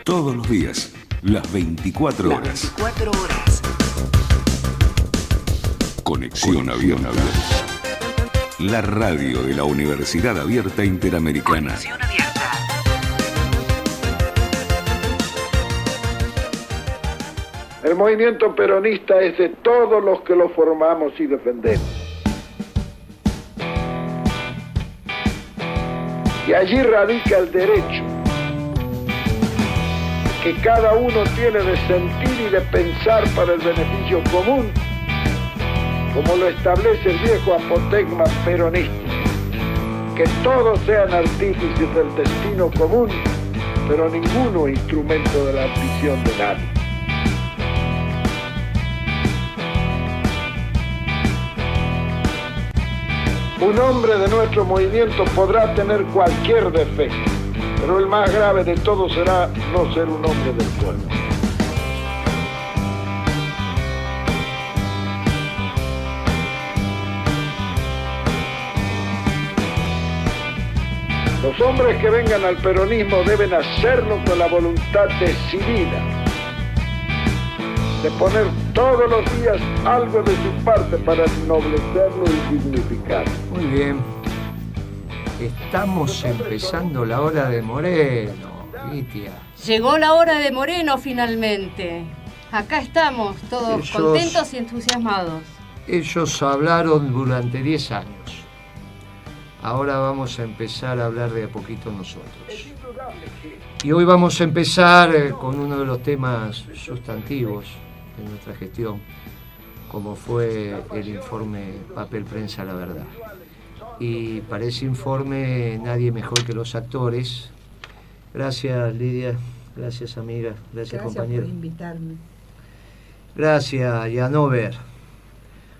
Todos los días, las 24 horas. 24 horas. Conexión Abierta. La radio de la Universidad Abierta Interamericana. Conexión Abierta. El movimiento peronista es de todos los que lo formamos y defendemos. Y allí radica el derecho que cada uno tiene de sentir y de pensar para el beneficio común, como lo establece el viejo apotegma peronista, que todos sean artífices del destino común, pero ninguno instrumento de la ambición de nadie. Un hombre de nuestro movimiento podrá tener cualquier defecto, pero el más grave de todos será no ser un hombre del pueblo. Los hombres que vengan al peronismo deben hacerlo con la voluntad decidida de poner todos los días algo de su parte para ennoblecerlo y dignificarlo. Muy bien. Estamos empezando la hora de Moreno, Vitia. Llegó la hora de Moreno finalmente. Acá estamos, todos Ellos- contentos y entusiasmados. Ellos hablaron durante 10 años. Ahora vamos a empezar a hablar de a poquito nosotros. Y hoy vamos a empezar con uno de los temas sustantivos de nuestra gestión, como fue el informe Papel Prensa La Verdad. Y para ese informe nadie mejor que los actores. Gracias, Lidia. Gracias, amiga. Gracias, compañero. Gracias por invitarme. Gracias, Yanover.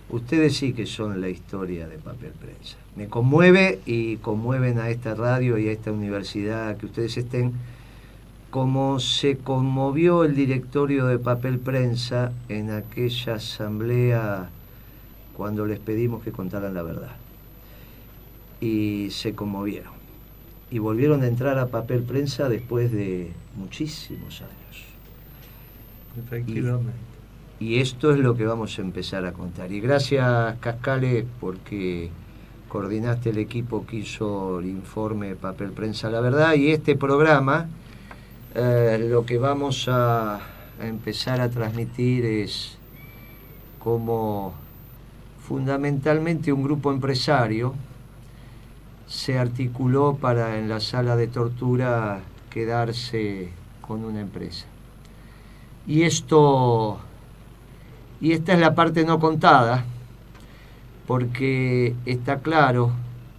Ustedes sí que son la historia de Papel Prensa. Me conmueve y conmueven a esta radio y a esta universidad que ustedes estén, como se conmovió el directorio de Papel Prensa en aquella asamblea cuando les pedimos que contaran la verdad. Y se conmovieron. Y volvieron a entrar a Papel Prensa después de muchísimos años. Efectivamente. Y esto es lo que vamos a empezar a contar. Y gracias, Cascale, porque coordinaste el equipo que hizo el informe Papel Prensa La Verdad. Y este programa, lo que vamos a empezar a transmitir es cómo fundamentalmente un grupo empresario se articuló para en la sala de tortura quedarse con una empresa. Y esta es la parte no contada, porque está claro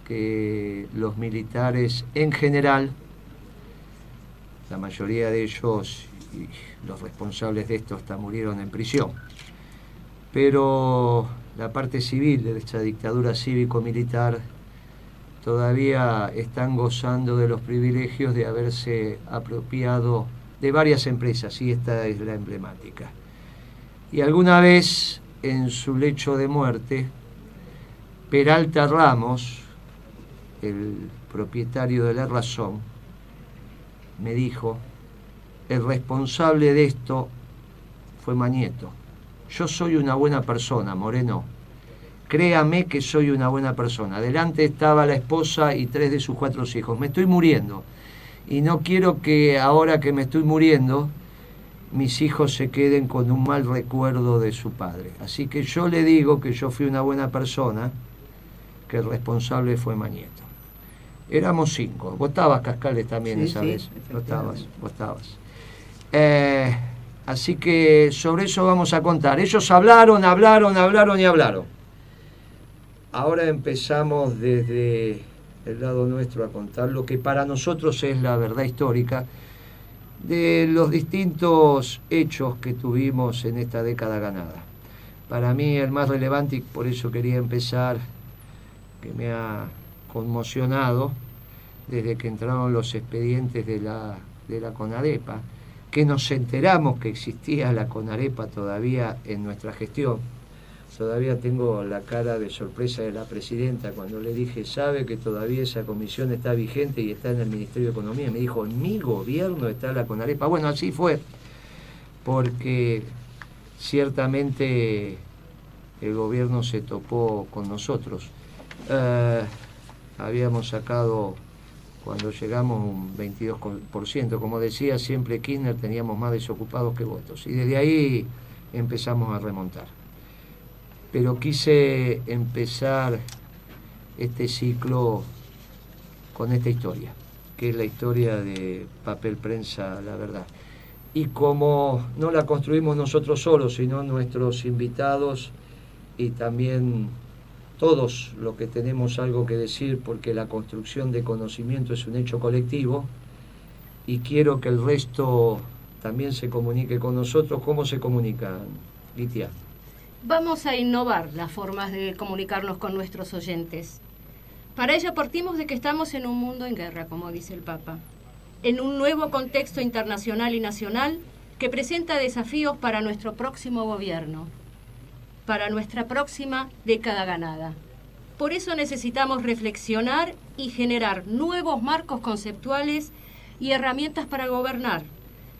que los militares en general, la mayoría de ellos y los responsables de esto hasta murieron en prisión, pero la parte civil de esta dictadura cívico-militar todavía están gozando de los privilegios de haberse apropiado de varias empresas, y esta es la emblemática. Y alguna vez, en su lecho de muerte, Peralta Ramos, el propietario de La Razón, me dijo: el responsable de esto fue Mañeto. Yo soy una buena persona, Moreno. Créame que soy una buena persona. Delante estaba la esposa y 3 de sus 4 hijos. Me estoy muriendo. Y no quiero que ahora que me estoy muriendo, mis hijos se queden con un mal recuerdo de su padre. Así que yo le digo que yo fui una buena persona, que el responsable fue Mañeto. Éramos 5. Vos estabas, Cascales, también Sí, esa sí, vez. efectivamente. Vos estabas. Así que sobre eso vamos a contar. Ellos hablaron y hablaron. Ahora empezamos desde el lado nuestro a contar lo que para nosotros es la verdad histórica de los distintos hechos que tuvimos en esta década ganada. Para mí el más relevante, y por eso quería empezar, que me ha conmocionado desde que entraron los expedientes de la CONADEPA, que nos enteramos que existía la CONADEPA todavía en nuestra gestión, Todavía tengo la cara de sorpresa de la presidenta cuando le dije, ¿sabe que todavía esa comisión está vigente y está en el Ministerio de Economía? Me dijo, en mi gobierno está la CONAREPA. Bueno, así fue, porque ciertamente el gobierno se topó con nosotros. Habíamos sacado, cuando llegamos, un 22%. Como decía siempre Kirchner, teníamos más desocupados que votos. Y desde ahí empezamos a remontar. Pero quise empezar este ciclo con esta historia, que es la historia de Papel Prensa, la verdad. Y como no la construimos nosotros solos, sino nuestros invitados y también todos los que tenemos algo que decir, porque la construcción de conocimiento es un hecho colectivo, y quiero que el resto también se comunique con nosotros. ¿Cómo se comunican, Litia? Vamos a innovar las formas de comunicarnos con nuestros oyentes. Para ello partimos de que estamos en un mundo en guerra, como dice el Papa, en un nuevo contexto internacional y nacional que presenta desafíos para nuestro próximo gobierno, para nuestra próxima década ganada. Por eso necesitamos reflexionar y generar nuevos marcos conceptuales y herramientas para gobernar,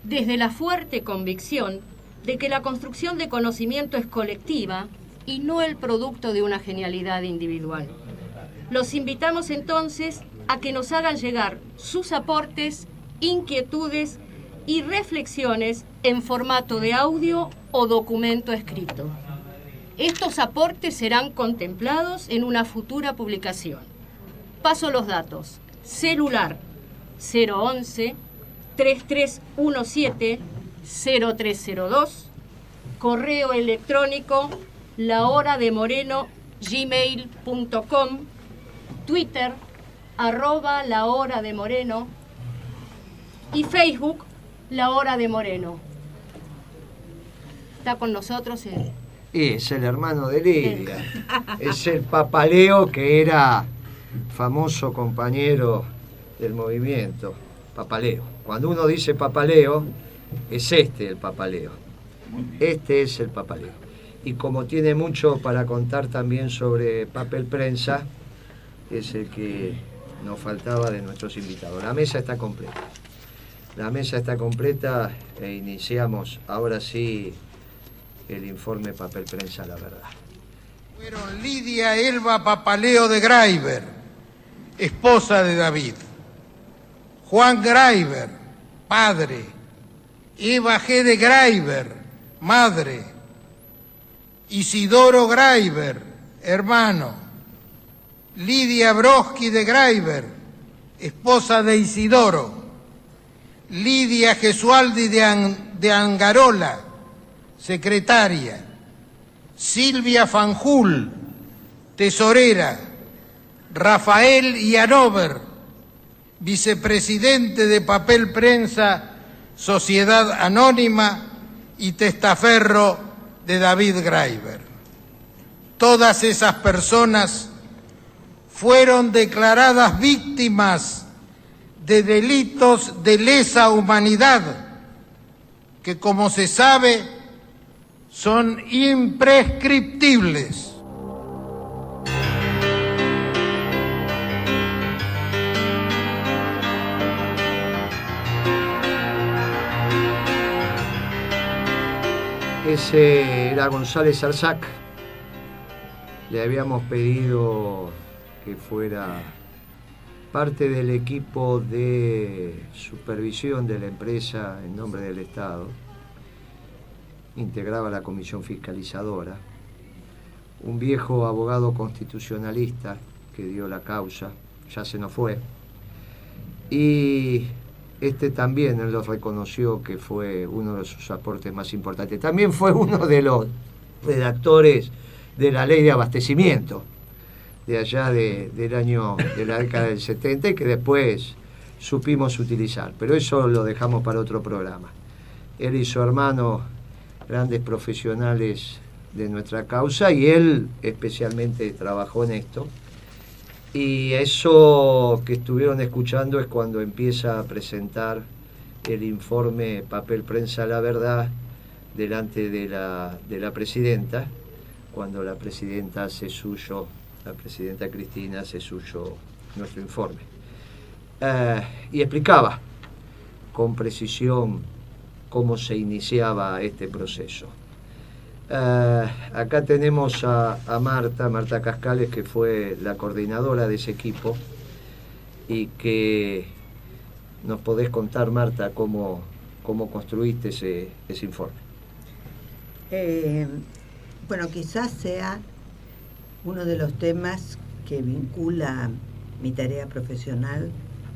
desde la fuerte convicción de que la construcción de conocimiento es colectiva y no el producto de una genialidad individual. Los invitamos entonces a que nos hagan llegar sus aportes, inquietudes y reflexiones en formato de audio o documento escrito. Estos aportes serán contemplados en una futura publicación. Paso los datos. Celular 011 3317 0302, correo electrónico lahorademoreno@gmail.com, Twitter @lahorademoreno y Facebook La Hora de Moreno. Está con nosotros el... Es el hermano de Lidia, es el Papaleo, que era famoso compañero del movimiento. Papaleo. Cuando uno dice Papaleo, es el Papaleo. Este es el Papaleo. Y como tiene mucho para contar también sobre Papel Prensa, es el que nos faltaba de nuestros invitados. La mesa está completa. La mesa está completa e iniciamos ahora sí el informe Papel Prensa, la verdad. Fueron Lidia Elba Papaleo de Graiber, esposa de David; Juan Graiber, padre; Eva G. de Graiber, madre; Isidoro Graiber, hermano; Lidia Broski de Graiber, esposa de Isidoro; Lidia Gesualdi de Angarola, secretaria; Silvia Fanjul, tesorera; Rafael Ianover, vicepresidente de Papel Prensa, Sociedad Anónima, y testaferro de David Graiber. Todas esas personas fueron declaradas víctimas de delitos de lesa humanidad que, como se sabe, son imprescriptibles. Ese era González Arzac. Le habíamos pedido que fuera parte del equipo de supervisión de la empresa en nombre del Estado. Integraba la comisión fiscalizadora. Un viejo abogado constitucionalista que dio la causa, ya se nos fue. Y también él lo reconoció que fue uno de sus aportes más importantes. También fue uno de los redactores de la ley de abastecimiento de allá de la década del 70, y que después supimos utilizar, pero eso lo dejamos para otro programa. Él y su hermano, grandes profesionales de nuestra causa, y él especialmente trabajó en esto. Y eso que estuvieron escuchando es cuando empieza a presentar el informe Papel Prensa, la verdad, delante de la presidenta, cuando la presidenta Cristina hace suyo nuestro informe. Y explicaba con precisión cómo se iniciaba este proceso. Acá tenemos a Marta Cascales, que fue la coordinadora de ese equipo, y que nos podés contar, Marta, cómo construiste ese informe. Bueno, quizás sea uno de los temas que vincula mi tarea profesional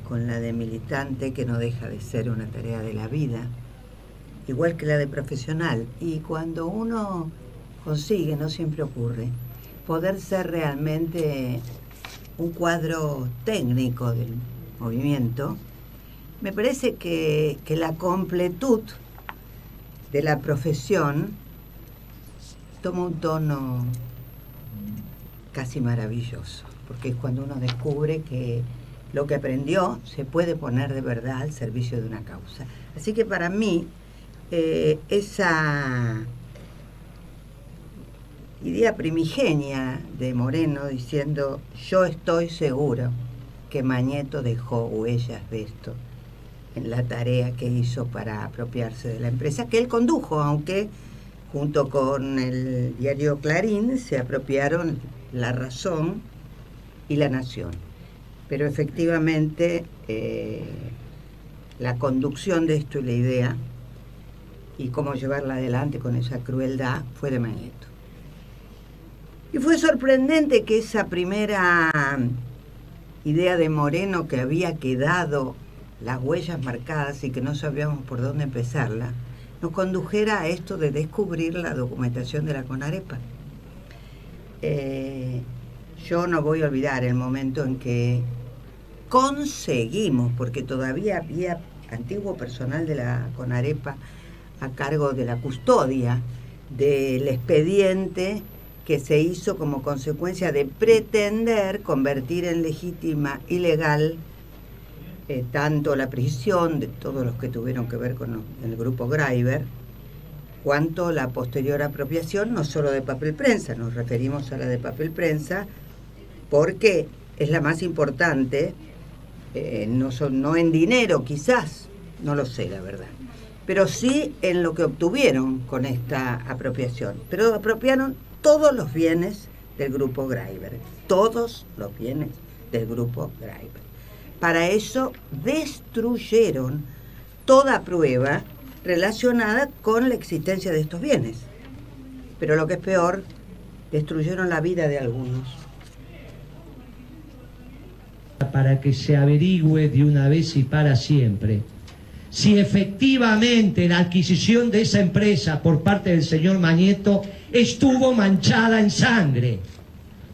con la de militante, que no deja de ser una tarea de la vida, igual que la de profesional. Y cuando uno consigue, no siempre ocurre, poder ser realmente un cuadro técnico del movimiento, me parece que la completud de la profesión toma un tono casi maravilloso, porque es cuando uno descubre que lo que aprendió se puede poner de verdad al servicio de una causa. Así que para mí, esa idea primigenia de Moreno diciendo: yo estoy seguro que Mañeto dejó huellas de esto en la tarea que hizo para apropiarse de la empresa, que él condujo, aunque junto con el diario Clarín se apropiaron La Razón y La Nación. Pero efectivamente la conducción de esto y la idea y cómo llevarla adelante con esa crueldad fue de Mañeto. Y fue sorprendente que esa primera idea de Moreno, que había quedado las huellas marcadas y que no sabíamos por dónde empezarla, nos condujera a esto de descubrir la documentación de la CONAREPA. Yo no voy a olvidar el momento en que conseguimos, porque todavía había antiguo personal de la CONAREPA a cargo de la custodia del expediente que se hizo como consecuencia de pretender convertir en legítima y legal tanto la prisión de todos los que tuvieron que ver con el grupo Graiber, cuanto la posterior apropiación, no solo de papel prensa, nos referimos a la de papel prensa, porque es la más importante, no en dinero quizás, no lo sé la verdad, pero sí en lo que obtuvieron con esta apropiación. Pero apropiaron todos los bienes del grupo Graiber, todos los bienes del grupo Graiber. Para eso destruyeron toda prueba relacionada con la existencia de estos bienes. Pero lo que es peor, destruyeron la vida de algunos. Para que se averigüe de una vez y para siempre si efectivamente la adquisición de esa empresa por parte del señor Mañeto estuvo manchada en sangre,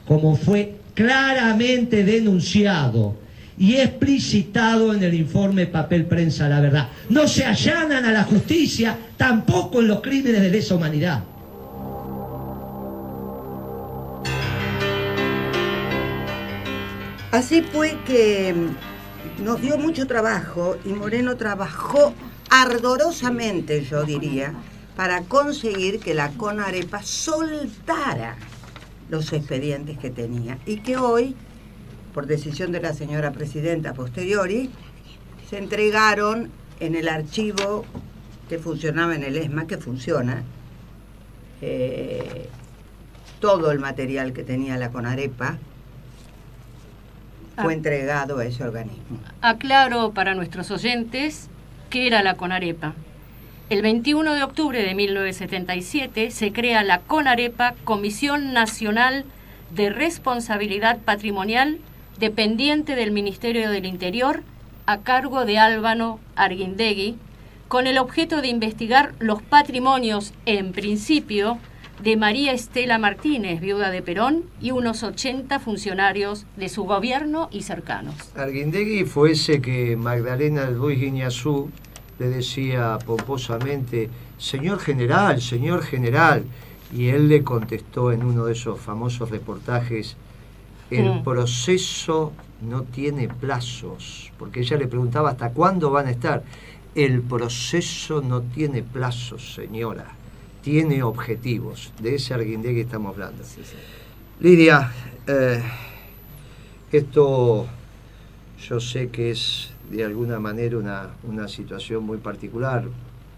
como fue claramente denunciado y explicitado en el informe Papel Prensa La Verdad. No se allanan a la justicia, tampoco en los crímenes de lesa humanidad. Así fue que nos dio mucho trabajo y Moreno trabajó ardorosamente, yo diría, para conseguir que la CONAREPA soltara los expedientes que tenía y que hoy, por decisión de la señora presidenta posteriori, se entregaron en el archivo que funcionaba en el ESMA, que funciona, todo el material que tenía la CONAREPA fue entregado a ese organismo. Aclaro para nuestros oyentes qué era la CONAREPA. El 21 de octubre de 1977 se crea la CONAREPA, Comisión Nacional de Responsabilidad Patrimonial, dependiente del Ministerio del Interior, a cargo de Álvaro Arguindegui, con el objeto de investigar los patrimonios, en principio, de María Estela Martínez, viuda de Perón, y unos 80 funcionarios de su gobierno y cercanos. Arguindegui fue ese que Magdalena Luis Guiñazú le decía pomposamente: señor general, y él le contestó en uno de esos famosos reportajes: el proceso no tiene plazos, porque ella le preguntaba hasta cuándo van a estar. El proceso no tiene plazos, señora. tiene objetivos, de ese Arguindegui estamos hablando. Sí. Lidia, esto yo sé que es de alguna manera una situación muy particular.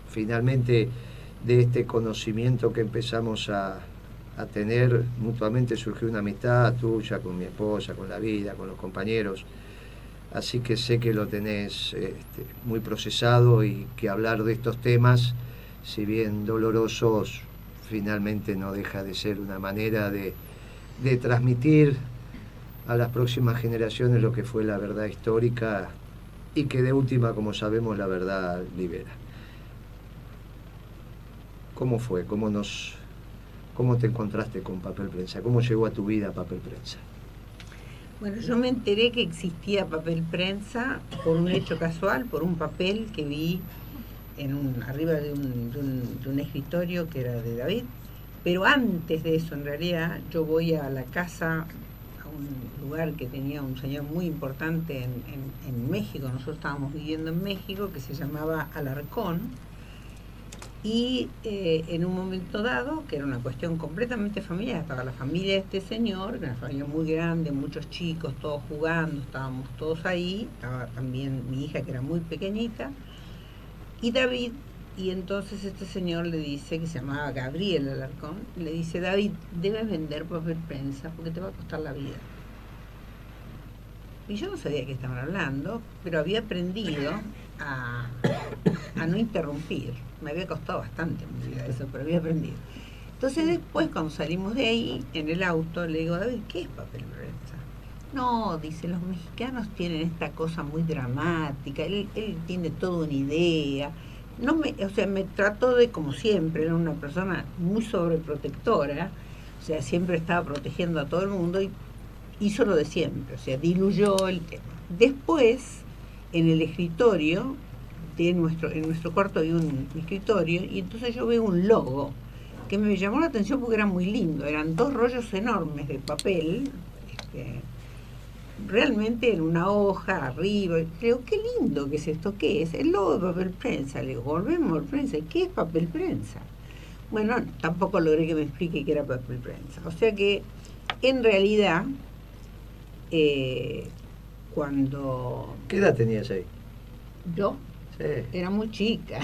Finalmente, de este conocimiento que empezamos a tener mutuamente, surgió una amistad tuya con mi esposa, con la vida, con los compañeros. Así que sé que lo tenés muy procesado y que hablar de estos temas, si bien dolorosos, finalmente no deja de ser una manera de transmitir a las próximas generaciones lo que fue la verdad histórica y que de última, como sabemos, la verdad libera. ¿Cómo fue? ¿Cómo te encontraste con Papel Prensa? ¿Cómo llegó a tu vida Papel Prensa? Bueno, yo me enteré que existía Papel Prensa por un hecho casual, por un papel que vi arriba de un escritorio que era de David. Pero antes de eso, en realidad, yo voy a la casa, a un lugar que tenía un señor muy importante en México. Nosotros estábamos viviendo en México, que se llamaba Alarcón. Y en un momento dado, que era una cuestión completamente familiar, estaba la familia de este señor, una familia muy grande, muchos chicos, todos jugando, estábamos todos ahí, estaba también mi hija que era muy pequeñita, y David, y entonces este señor le dice, que se llamaba Gabriel Alarcón, le dice: David, debes vender Papel Prensa porque te va a costar la vida. Y yo no sabía de qué estaban hablando, pero había aprendido a no interrumpir. Me había costado bastante en mi vida eso, pero había aprendido. Entonces después, cuando salimos de ahí, en el auto, le digo: David, ¿qué es Papel Prensa? No, dice, los mexicanos tienen esta cosa muy dramática, él tiene toda una idea. Me trató de, como siempre, era una persona muy sobreprotectora, o sea, siempre estaba protegiendo a todo el mundo y hizo lo de siempre, o sea, diluyó el tema. Después, en el escritorio, en nuestro cuarto había un escritorio, y entonces yo veo un logo que me llamó la atención porque era muy lindo. Eran 2 rollos enormes de papel, realmente en una hoja arriba. Creo, qué lindo que es esto. ¿Qué es? El logo de Papel Prensa. Le digo: volvemos a Papel Prensa. ¿Qué es Papel Prensa? Bueno, tampoco logré que me explique qué era Papel Prensa. O sea que, en realidad, cuando... ¿Qué edad tenías ahí? ¿Yo? Sí. Era muy chica.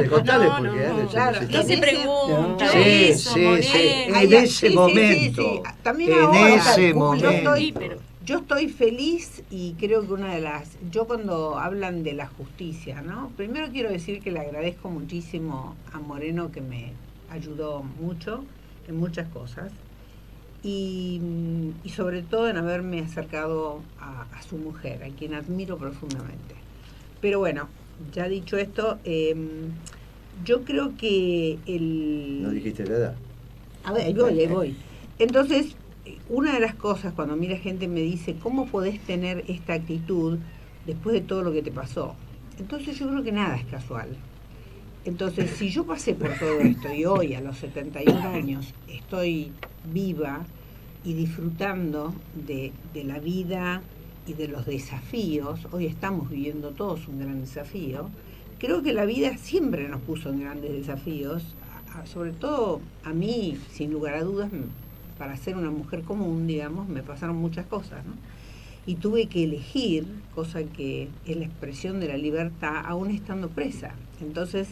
Contale, No, porque claro. No se pregunta. Sí, eso, sí, Moreno. sí. En ese momento. Sí. También en ahora, ese momento. Yo estoy feliz, y creo que yo cuando hablan de la justicia, ¿no? Primero quiero decir que le agradezco muchísimo a Moreno, que me ayudó mucho en muchas cosas, y sobre todo en haberme acercado a su mujer, a quien admiro profundamente. Pero bueno, ya dicho esto, yo creo que ¿No dijiste la edad? A ver, ahí voy. Entonces, una de las cosas, cuando mira gente me dice: ¿cómo podés tener esta actitud después de todo lo que te pasó? Entonces yo creo que nada es casual. Entonces, si yo pasé por todo esto y hoy, a los 71 años, estoy viva y disfrutando de la vida y de los desafíos, hoy estamos viviendo todos un gran desafío, creo que la vida siempre nos puso en grandes desafíos, sobre todo a mí, sin lugar a dudas, para ser una mujer común, digamos, me pasaron muchas cosas, ¿no? Y tuve que elegir, cosa que es la expresión de la libertad, aún estando presa. Entonces,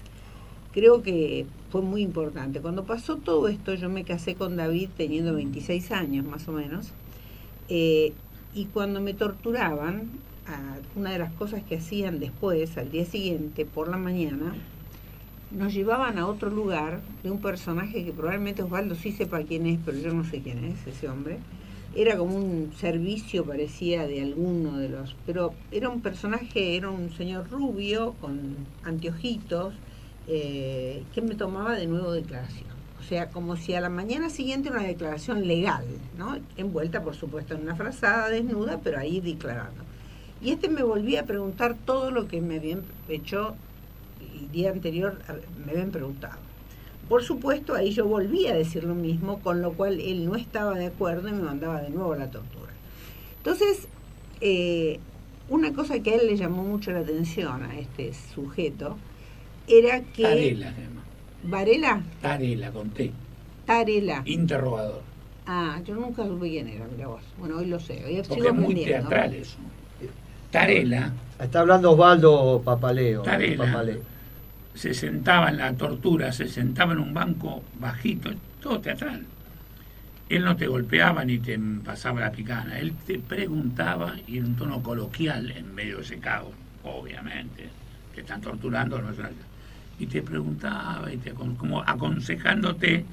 creo que fue muy importante. Cuando pasó todo esto, yo me casé con David teniendo 26 años, más o menos, y cuando me torturaban, una de las cosas que hacían después, al día siguiente, por la mañana, nos llevaban a otro lugar de un personaje que probablemente Osvaldo sí sepa quién es, pero yo no sé quién es ese hombre. Era como un servicio, parecía, de alguno de los... Pero era un personaje, era un señor rubio, con anteojitos, que me tomaba de nuevo declaración. O sea, como si a la mañana siguiente una declaración legal, ¿no? Envuelta, por supuesto, en una frazada desnuda, pero ahí declarando. Y me volvía a preguntar todo lo que me habían hecho el día anterior, me habían preguntado. Por supuesto, ahí yo volví a decir lo mismo, con lo cual él no estaba de acuerdo y me mandaba de nuevo a la tortura. Entonces, una cosa que a él le llamó mucho la atención a este sujeto era que... Varela, además. ¿Varela? Tarela, con T. Tarela. Interrogador. Ah, yo nunca supe quién era, mira vos. Bueno, hoy lo sé, hoy Porque sigo es muy aprendiendo. teatral eso. Tarela. Está hablando Osvaldo Papaleo. Tarela. Papaleo. Se sentaba en la tortura, se sentaba en un banco bajito, todo teatral. Él no te golpeaba ni te pasaba la picana, él te preguntaba y en un tono coloquial, en medio de ese caos, obviamente, te están torturando, no es una... y te preguntaba, y te, como aconsejándote,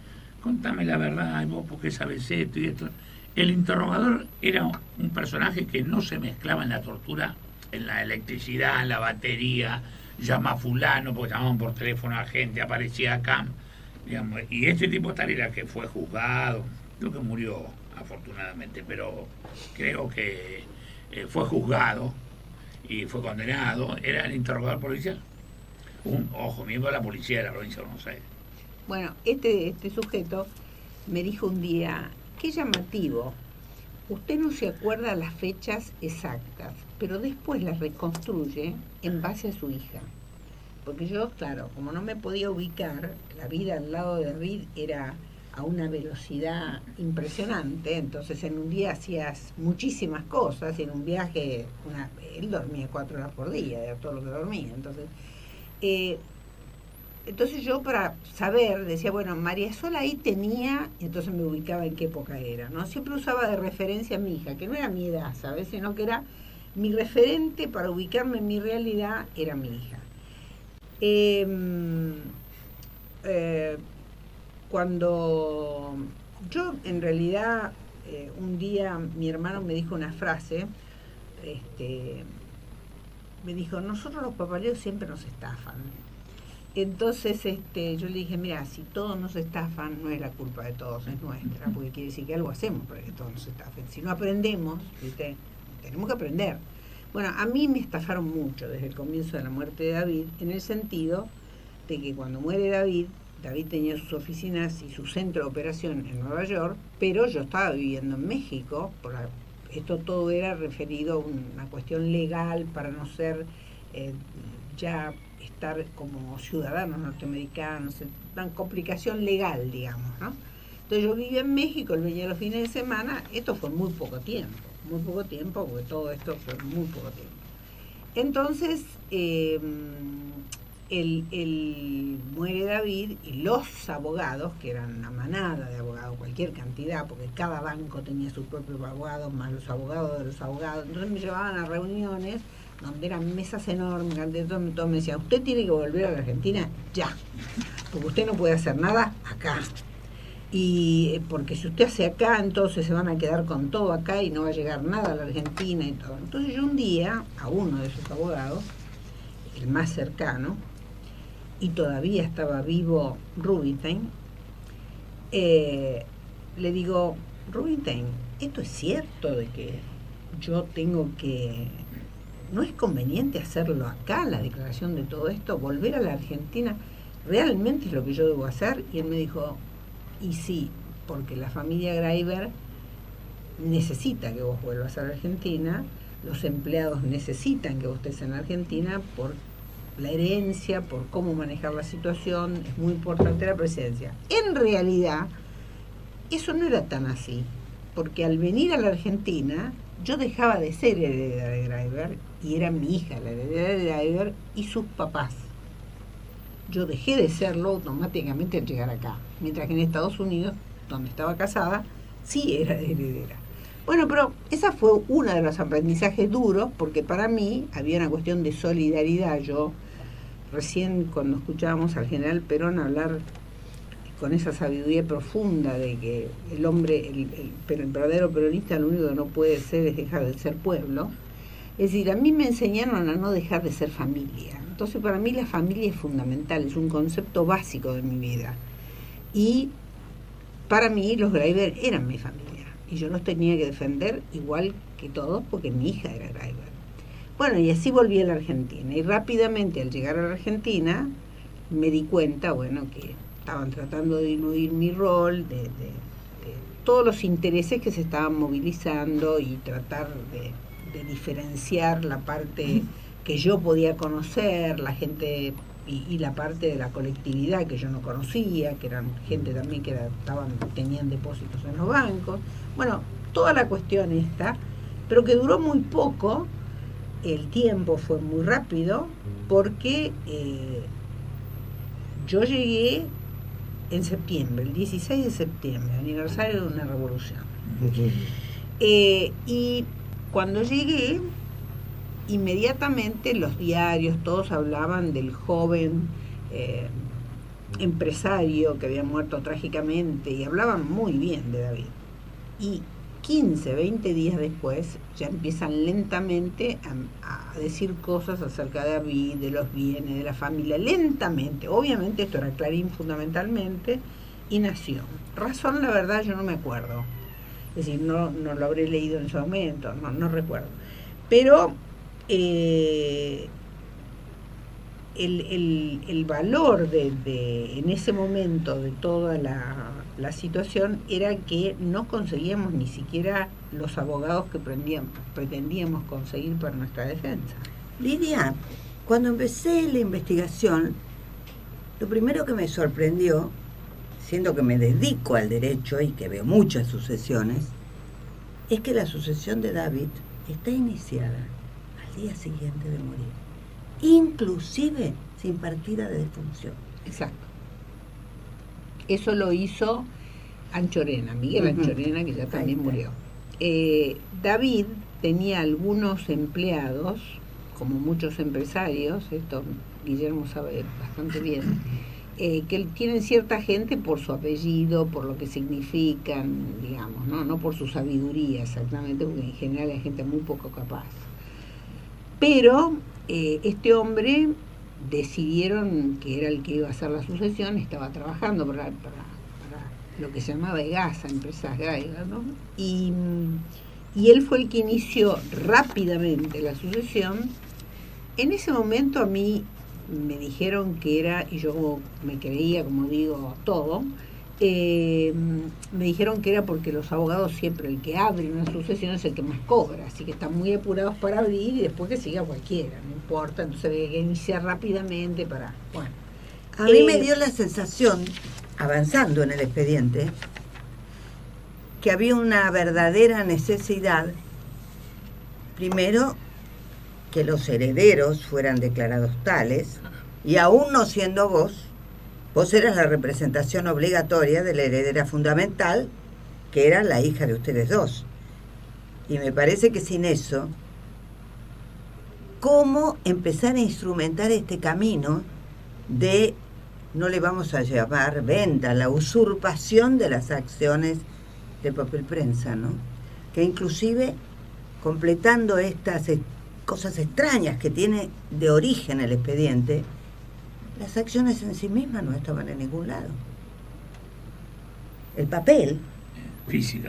contame la verdad, y vos por qué sabes esto y esto. El interrogador era un personaje que no se mezclaba en la tortura, en la electricidad, en la batería, llama a fulano, porque llamaban por teléfono a gente, aparecía acá, digamos, y este tipo tal era que fue juzgado, creo que murió afortunadamente, pero creo que fue juzgado y fue condenado, era el interrogador policial, un miembro de la policía de la provincia de Buenos Aires. Bueno, este sujeto me dijo un día, qué llamativo, usted no se acuerda las fechas exactas, pero después las reconstruye en base a su hija. Porque yo, claro, como no me podía ubicar, la vida al lado de David era a una velocidad impresionante, entonces en un día hacías muchísimas cosas, y en un viaje, él dormía 4 horas por día, era todo lo que dormía, entonces yo para saber decía, bueno, María Sola ahí tenía, y entonces me ubicaba en qué época era, ¿no? Siempre usaba de referencia a mi hija, que no era mi edad, ¿sabes? Sino que era mi referente para ubicarme en mi realidad, era mi hija. Cuando yo en realidad un día mi hermano me dijo una frase, me dijo, nosotros los papaleos siempre nos estafan. Entonces yo le dije, mira, si todos nos estafan, no es la culpa de todos, es nuestra, porque quiere decir que algo hacemos para que todos nos estafen. Si no aprendemos, ¿viste? Tenemos que aprender. Bueno, a mí me estafaron mucho desde el comienzo de la muerte de David, en el sentido de que cuando muere David tenía sus oficinas y su centro de operación en Nueva York, pero yo estaba viviendo en México, esto todo era referido a una cuestión legal para no ser ya estar como ciudadanos norteamericanos, una complicación legal, digamos, ¿no? Entonces yo vivía en México, él venía los fines de semana, esto fue muy poco tiempo, porque todo esto fue muy poco tiempo. Entonces, él muere David y los abogados, que eran una manada de abogados, cualquier cantidad, porque cada banco tenía sus propios abogados, más los abogados de los abogados, entonces me llevaban a reuniones donde eran mesas enormes, todo me decía, usted tiene que volver a la Argentina ya, porque usted no puede hacer nada acá. Y porque si usted hace acá, entonces se van a quedar con todo acá y no va a llegar nada a la Argentina y todo. Entonces yo un día, a uno de esos abogados, el más cercano, y todavía estaba vivo Rubinstein, le digo, Rubinstein, ¿esto es cierto de que yo tengo que... ¿No es conveniente hacerlo acá, la declaración de todo esto? ¿Volver a la Argentina realmente es lo que yo debo hacer? Y él me dijo... Y sí, porque la familia Graiber necesita que vos vuelvas a la Argentina, los empleados necesitan que vos estés en la Argentina por la herencia, por cómo manejar la situación, es muy importante la presencia. En realidad, eso no era tan así, porque al venir a la Argentina, yo dejaba de ser heredera de Graiber y era mi hija la heredera de Graiber y sus papás. Yo dejé de serlo automáticamente al llegar acá, mientras que en Estados Unidos, donde estaba casada, sí era heredera. Bueno, pero esa fue uno de los aprendizajes duros, porque para mí había una cuestión de solidaridad. Yo recién cuando escuchábamos al general Perón hablar con esa sabiduría profunda de que el hombre, el verdadero peronista, lo único que no puede ser es dejar de ser pueblo, es decir, a mí me enseñaron a no dejar de ser familia. Entonces para mí la familia es fundamental, es un concepto básico de mi vida. Y para mí los Graiber eran mi familia. Y yo los tenía que defender igual que todos porque mi hija era Graiber. Bueno, y así volví a la Argentina. Y rápidamente al llegar a la Argentina me di cuenta, bueno, que estaban tratando de diluir mi rol, de todos los intereses que se estaban movilizando y tratar de diferenciar la parte... que yo podía conocer, la gente y la parte de la colectividad que yo no conocía, que eran gente también que tenían depósitos en los bancos. Bueno, toda la cuestión esta, pero que duró muy poco. El tiempo fue muy rápido porque yo llegué en septiembre, el 16 de septiembre, aniversario de una revolución. Y cuando llegué, inmediatamente los diarios, todos hablaban del joven empresario que había muerto trágicamente y hablaban muy bien de David. Y 15, 20 días después ya empiezan lentamente a decir cosas acerca de David, de los bienes, de la familia, lentamente. Obviamente esto era Clarín fundamentalmente y Nación. Razón, la verdad, yo no me acuerdo. Es decir, no lo habré leído en ese momento, no recuerdo. Pero el valor en ese momento de toda la situación era que no conseguíamos ni siquiera los abogados que pretendíamos conseguir para nuestra defensa. Lidia, cuando empecé la investigación, lo primero que me sorprendió, siendo que me dedico al derecho y que veo muchas sucesiones, es que la sucesión de David está iniciada al día siguiente de morir, inclusive sin partida de defunción. Exacto. Eso lo hizo Anchorena, Miguel Anchorena, que ya también murió. David tenía algunos empleados, como muchos empresarios, esto Guillermo sabe bastante bien, que tienen cierta gente por su apellido, por lo que significan, digamos, no por su sabiduría exactamente, porque en general hay gente muy poco capaz. Pero este hombre decidieron que era el que iba a hacer la sucesión, estaba trabajando para lo que se llamaba EGASA, Empresas Graigas, ¿no? Y él fue el que inició rápidamente la sucesión. En ese momento a mí me dijeron que era, y yo me creía, como digo, todo, me dijeron que era porque los abogados siempre, el que abre una sucesión es el que más cobra, así que están muy apurados para abrir y después que siga cualquiera, no importa, entonces había que iniciar rápidamente para... Bueno, a mí me dio la sensación, avanzando en el expediente, que había una verdadera necesidad, primero, que los herederos fueran declarados tales, y aún no siendo vos eras la representación obligatoria de la heredera fundamental, que era la hija de ustedes dos. Y me parece que sin eso, ¿cómo empezar a instrumentar este camino de, no le vamos a llamar venta, la usurpación de las acciones de Papel Prensa, ¿no? Que inclusive, completando estas cosas extrañas que tiene de origen el expediente, las acciones en sí mismas no estaban en ningún lado. El papel físico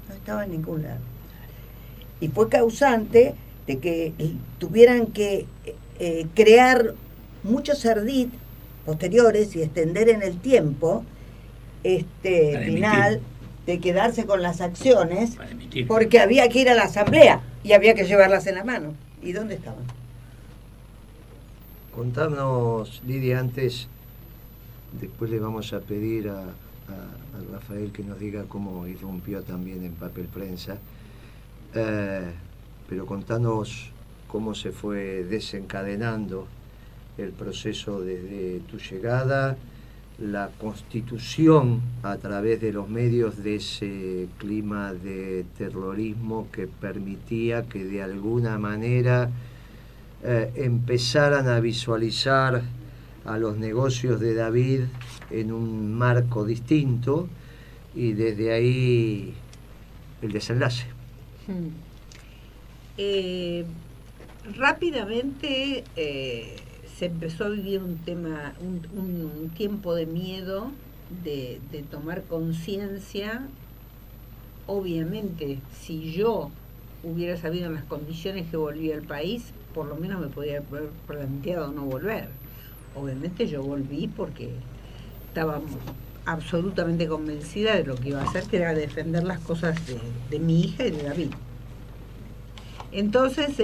no estaba en ningún lado. Y fue causante de que tuvieran que crear muchos ardid posteriores y extender en el tiempo final de quedarse con las acciones, porque había que ir a la asamblea y había que llevarlas en la mano. ¿Y dónde estaban? Contanos, Lidia, antes, después le vamos a pedir a Rafael que nos diga cómo irrumpió también en Papel Prensa, pero contanos cómo se fue desencadenando el proceso desde tu llegada, la constitución a través de los medios de ese clima de terrorismo que permitía que de alguna manera empezaran a visualizar a los negocios de David en un marco distinto, y desde ahí el desenlace. Rápidamente se empezó a vivir un tiempo de miedo, de tomar conciencia. Obviamente, si yo hubiera sabido en las condiciones que volví al país, por lo menos me podría haber planteado no volver. Obviamente yo volví porque estaba absolutamente convencida de lo que iba a hacer, que era defender las cosas de mi hija y de David. Entonces,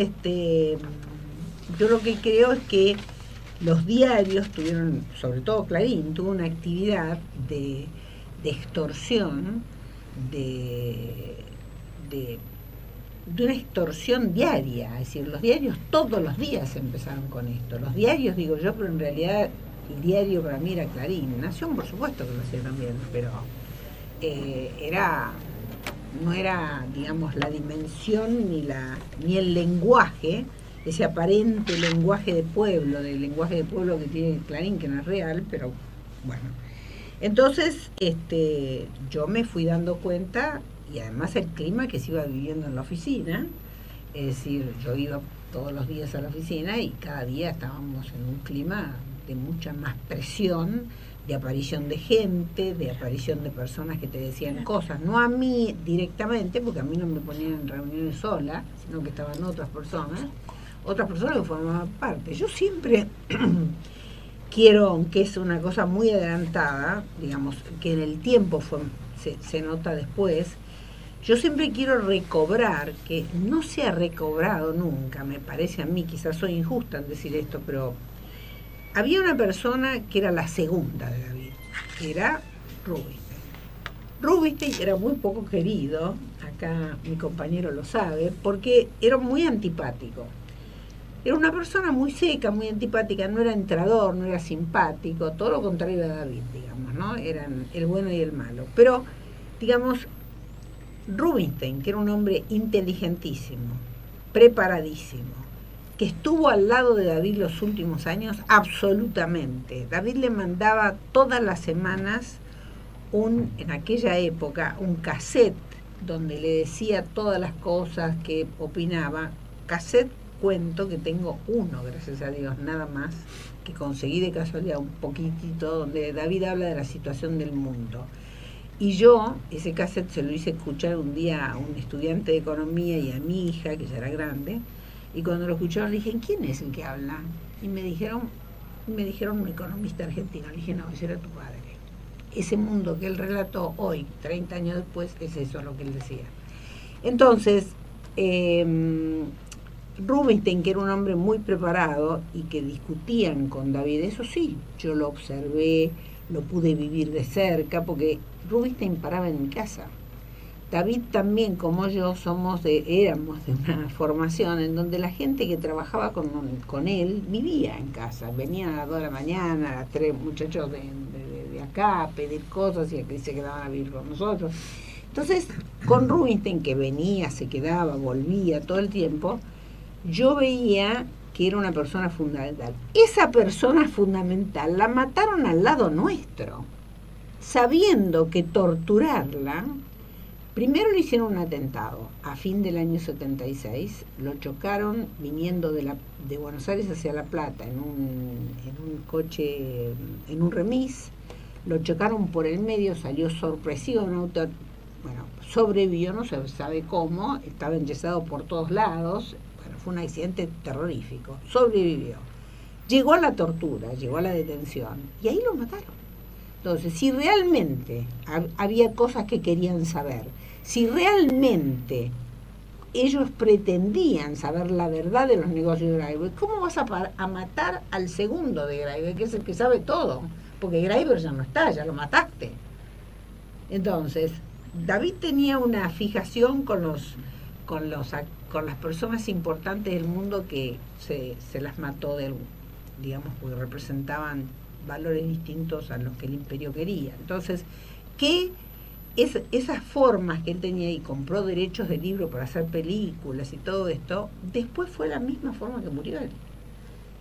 yo lo que creo es que los diarios tuvieron, sobre todo Clarín, tuvo una actividad de extorsión, de una extorsión diaria. Es decir, los diarios todos los días empezaron con esto. Los diarios, digo yo, pero en realidad el diario para mí era Clarín. Nación, por supuesto que lo hacía también, pero no era, digamos, la dimensión ni el lenguaje, ese aparente lenguaje de pueblo, del lenguaje de pueblo que tiene Clarín, que no es real, pero bueno. Entonces, yo me fui dando cuenta, y además el clima que se iba viviendo en la oficina, es decir, yo iba todos los días a la oficina y cada día estábamos en un clima de mucha más presión, de aparición de gente, de aparición de personas que te decían cosas, no a mí directamente, porque a mí no me ponían en reuniones sola, sino que estaban otras personas que formaban parte. Yo siempre quiero, aunque es una cosa muy adelantada, digamos, que en el tiempo se nota después, yo siempre quiero recobrar, que no se ha recobrado nunca, me parece a mí, quizás soy injusta en decir esto, pero había una persona que era la segunda de David, que era Rubinstein. Rubinstein era muy poco querido, acá mi compañero lo sabe, porque era muy antipático. Era una persona muy seca, muy antipática, no era entrador, no era simpático, todo lo contrario a David, digamos, ¿no? Eran el bueno y el malo. Pero, digamos, Rubinstein, que era un hombre inteligentísimo, preparadísimo, que estuvo al lado de David los últimos años, absolutamente. David le mandaba todas las semanas, en aquella época, un cassette donde le decía todas las cosas que opinaba. Cassette, cuento que tengo uno, gracias a Dios, nada más, que conseguí de casualidad un poquitito, donde David habla de la situación del mundo. Y yo, ese cassette se lo hice escuchar un día a un estudiante de economía y a mi hija, que ya era grande, y cuando lo escucharon le dije, ¿quién es el que habla? Y me dijeron un economista argentino. Le dije, no, ese era tu padre. Ese mundo que él relató hoy, 30 años después, es eso lo que él decía. Entonces, Rubinstein, que era un hombre muy preparado y que discutían con David, eso sí, yo lo observé, lo pude vivir de cerca, porque Rubinstein paraba en mi casa. David también, como yo, éramos de una formación en donde la gente que trabajaba con él vivía en casa. Venían a las 2 de la mañana, a 3 muchachos de acá a pedir cosas y aquí se quedaban a vivir con nosotros. Entonces, con Rubinstein, que venía, se quedaba, volvía todo el tiempo, yo veía que era una persona fundamental. Esa persona fundamental la mataron al lado nuestro, sabiendo que torturarla. Primero le hicieron un atentado a fin del año 76, lo chocaron viniendo de Buenos Aires hacia La Plata en un coche, en un remis, lo chocaron por el medio, salió sorpresivo, un auto, bueno, sobrevivió, no se sabe cómo, estaba enyesado por todos lados, bueno, fue un accidente terrorífico, sobrevivió. Llegó a la tortura, llegó a la detención y ahí lo mataron. Entonces, si realmente había cosas que querían saber, si realmente ellos pretendían saber la verdad de los negocios de Greiber, ¿cómo vas a matar al segundo de Greiber, que es el que sabe todo? Porque Greiber ya no está, ya lo mataste. Entonces, David tenía una fijación con las personas importantes del mundo que se las mató, digamos, porque representaban valores distintos a los que el imperio quería. Entonces, esas formas que él tenía y compró derechos de libro para hacer películas y todo esto, después fue la misma forma que murió él.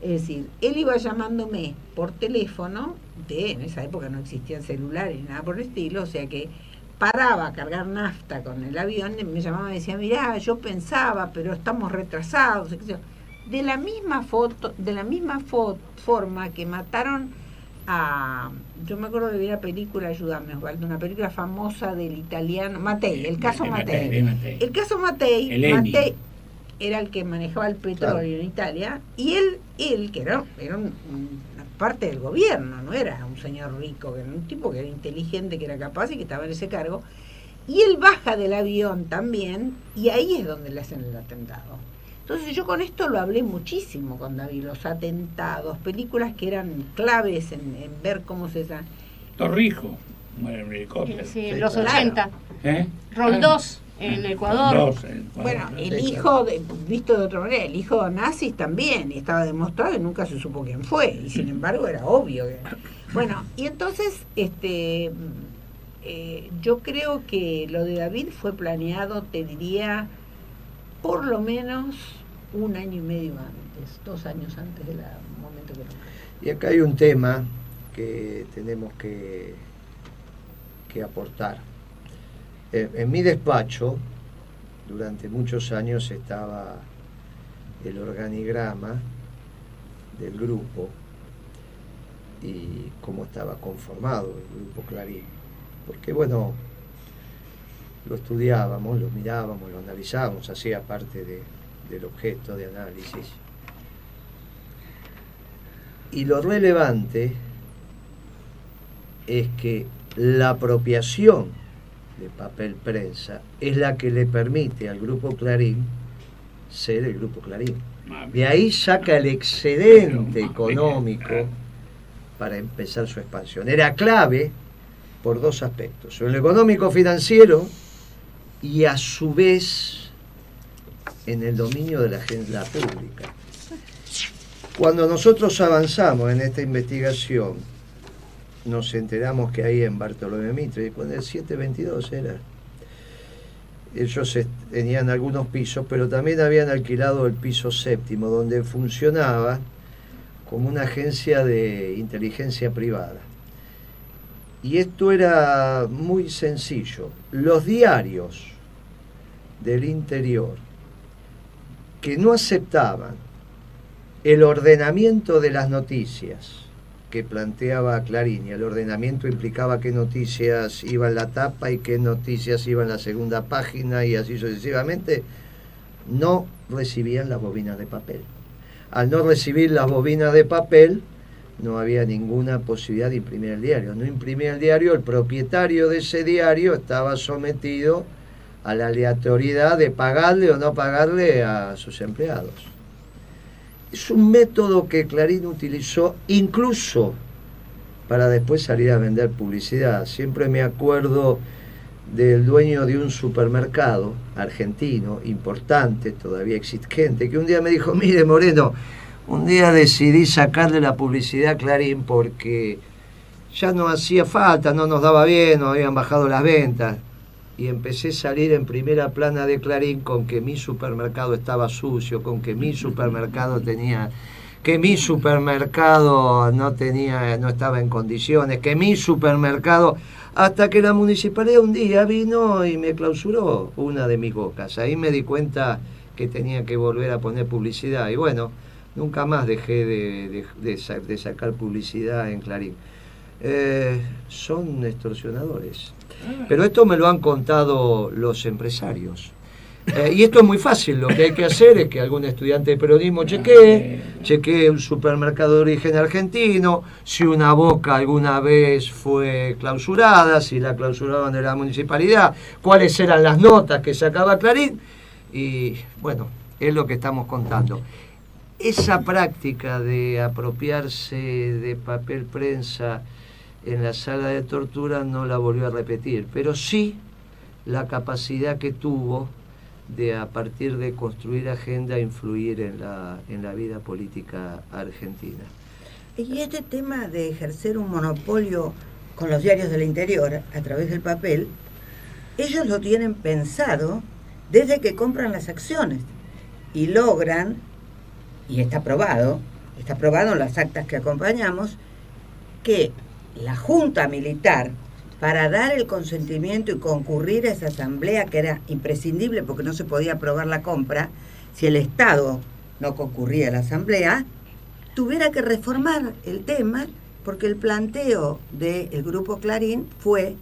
Es decir, él iba llamándome por teléfono, en esa época no existían celulares ni nada por el estilo, o sea que paraba a cargar nafta con el avión, me llamaba y me decía, mirá, yo pensaba, pero estamos retrasados, de la misma forma que mataron yo me acuerdo de ver la película, ayúdame Osvaldo, una película famosa del italiano Mattei, el caso Mattei. El caso Mattei era el que manejaba el petróleo en Italia, y él que era una parte del gobierno, no era un señor rico, era un tipo que era inteligente, que era capaz y que estaba en ese cargo, y él baja del avión también, y ahí es donde le hacen el atentado. Entonces yo con esto lo hablé muchísimo con David, los atentados, películas que eran claves en ver cómo se... Torrijos, muere un helicóptero. Sí, los 80. ¿Eh? Roldós, en Ecuador. Roldós, en Ecuador. Bueno, el hijo, visto de otra manera, el hijo de nazis también, y estaba demostrado y nunca se supo quién fue, y sin embargo era obvio. Bueno, y entonces yo creo que lo de David fue planeado, te diría, por lo menos 1 año y medio antes, 2 años antes del momento que lo... Y acá hay un tema que tenemos que aportar. En mi despacho, durante muchos años estaba el organigrama del grupo y cómo estaba conformado el grupo Clarín. Porque bueno, lo estudiábamos, lo mirábamos, lo analizábamos, hacía parte del objeto de análisis. Y lo relevante es que la apropiación de papel prensa es la que le permite al Grupo Clarín ser el Grupo Clarín. De ahí saca el excedente económico para empezar su expansión. Era clave por 2 aspectos: en lo económico financiero y a su vez en el dominio de la agenda pública. Cuando nosotros avanzamos en esta investigación, nos enteramos que ahí en Bartolomé Mitre, cuando el 722 era, ellos tenían algunos pisos, pero también habían alquilado el piso 7º, donde funcionaba como una agencia de inteligencia privada. Y esto era muy sencillo. Los diarios del interior que no aceptaban el ordenamiento de las noticias que planteaba Clarín, y el ordenamiento implicaba qué noticias iban en la tapa y qué noticias iban en la segunda página y así sucesivamente, no recibían las bobinas de papel. Al no recibir las bobinas de papel, no había ninguna posibilidad de imprimir el diario. No imprimía el diario, el propietario de ese diario estaba sometido a la aleatoriedad de pagarle o no pagarle a sus empleados. Es un método que Clarín utilizó incluso para después salir a vender publicidad. Siempre me acuerdo del dueño de un supermercado argentino, importante, todavía existente, que un día me dijo: mire, Moreno, un día decidí sacarle la publicidad a Clarín porque ya no hacía falta, no nos daba bien, no habían bajado las ventas. Y empecé a salir en primera plana de Clarín con que mi supermercado estaba sucio, con que mi supermercado no estaba en condiciones, que mi supermercado, hasta que la municipalidad un día vino y me clausuró una de mis bocas. Ahí me di cuenta que tenía que volver a poner publicidad y bueno, nunca más dejé de sacar publicidad en Clarín. Son extorsionadores. Pero esto me lo han contado los empresarios. Y esto es muy fácil. Lo que hay que hacer es que algún estudiante de periodismo chequee un supermercado de origen argentino, si una boca alguna vez fue clausurada, si la clausuraban de la municipalidad, cuáles eran las notas que sacaba Clarín. Y bueno, es lo que estamos contando. Esa práctica de apropiarse de papel prensa en la sala de tortura no la volvió a repetir, pero sí la capacidad que tuvo de, a partir de construir agenda, influir en la vida política argentina. Y este tema de ejercer un monopolio con los diarios del interior a través del papel, ellos lo tienen pensado desde que compran las acciones y logran, y está probado en las actas que acompañamos, que la Junta Militar, para dar el consentimiento y concurrir a esa asamblea, que era imprescindible porque no se podía aprobar la compra, si el Estado no concurría a la asamblea, tuviera que reformar el tema, porque el planteo del Grupo Clarín fue: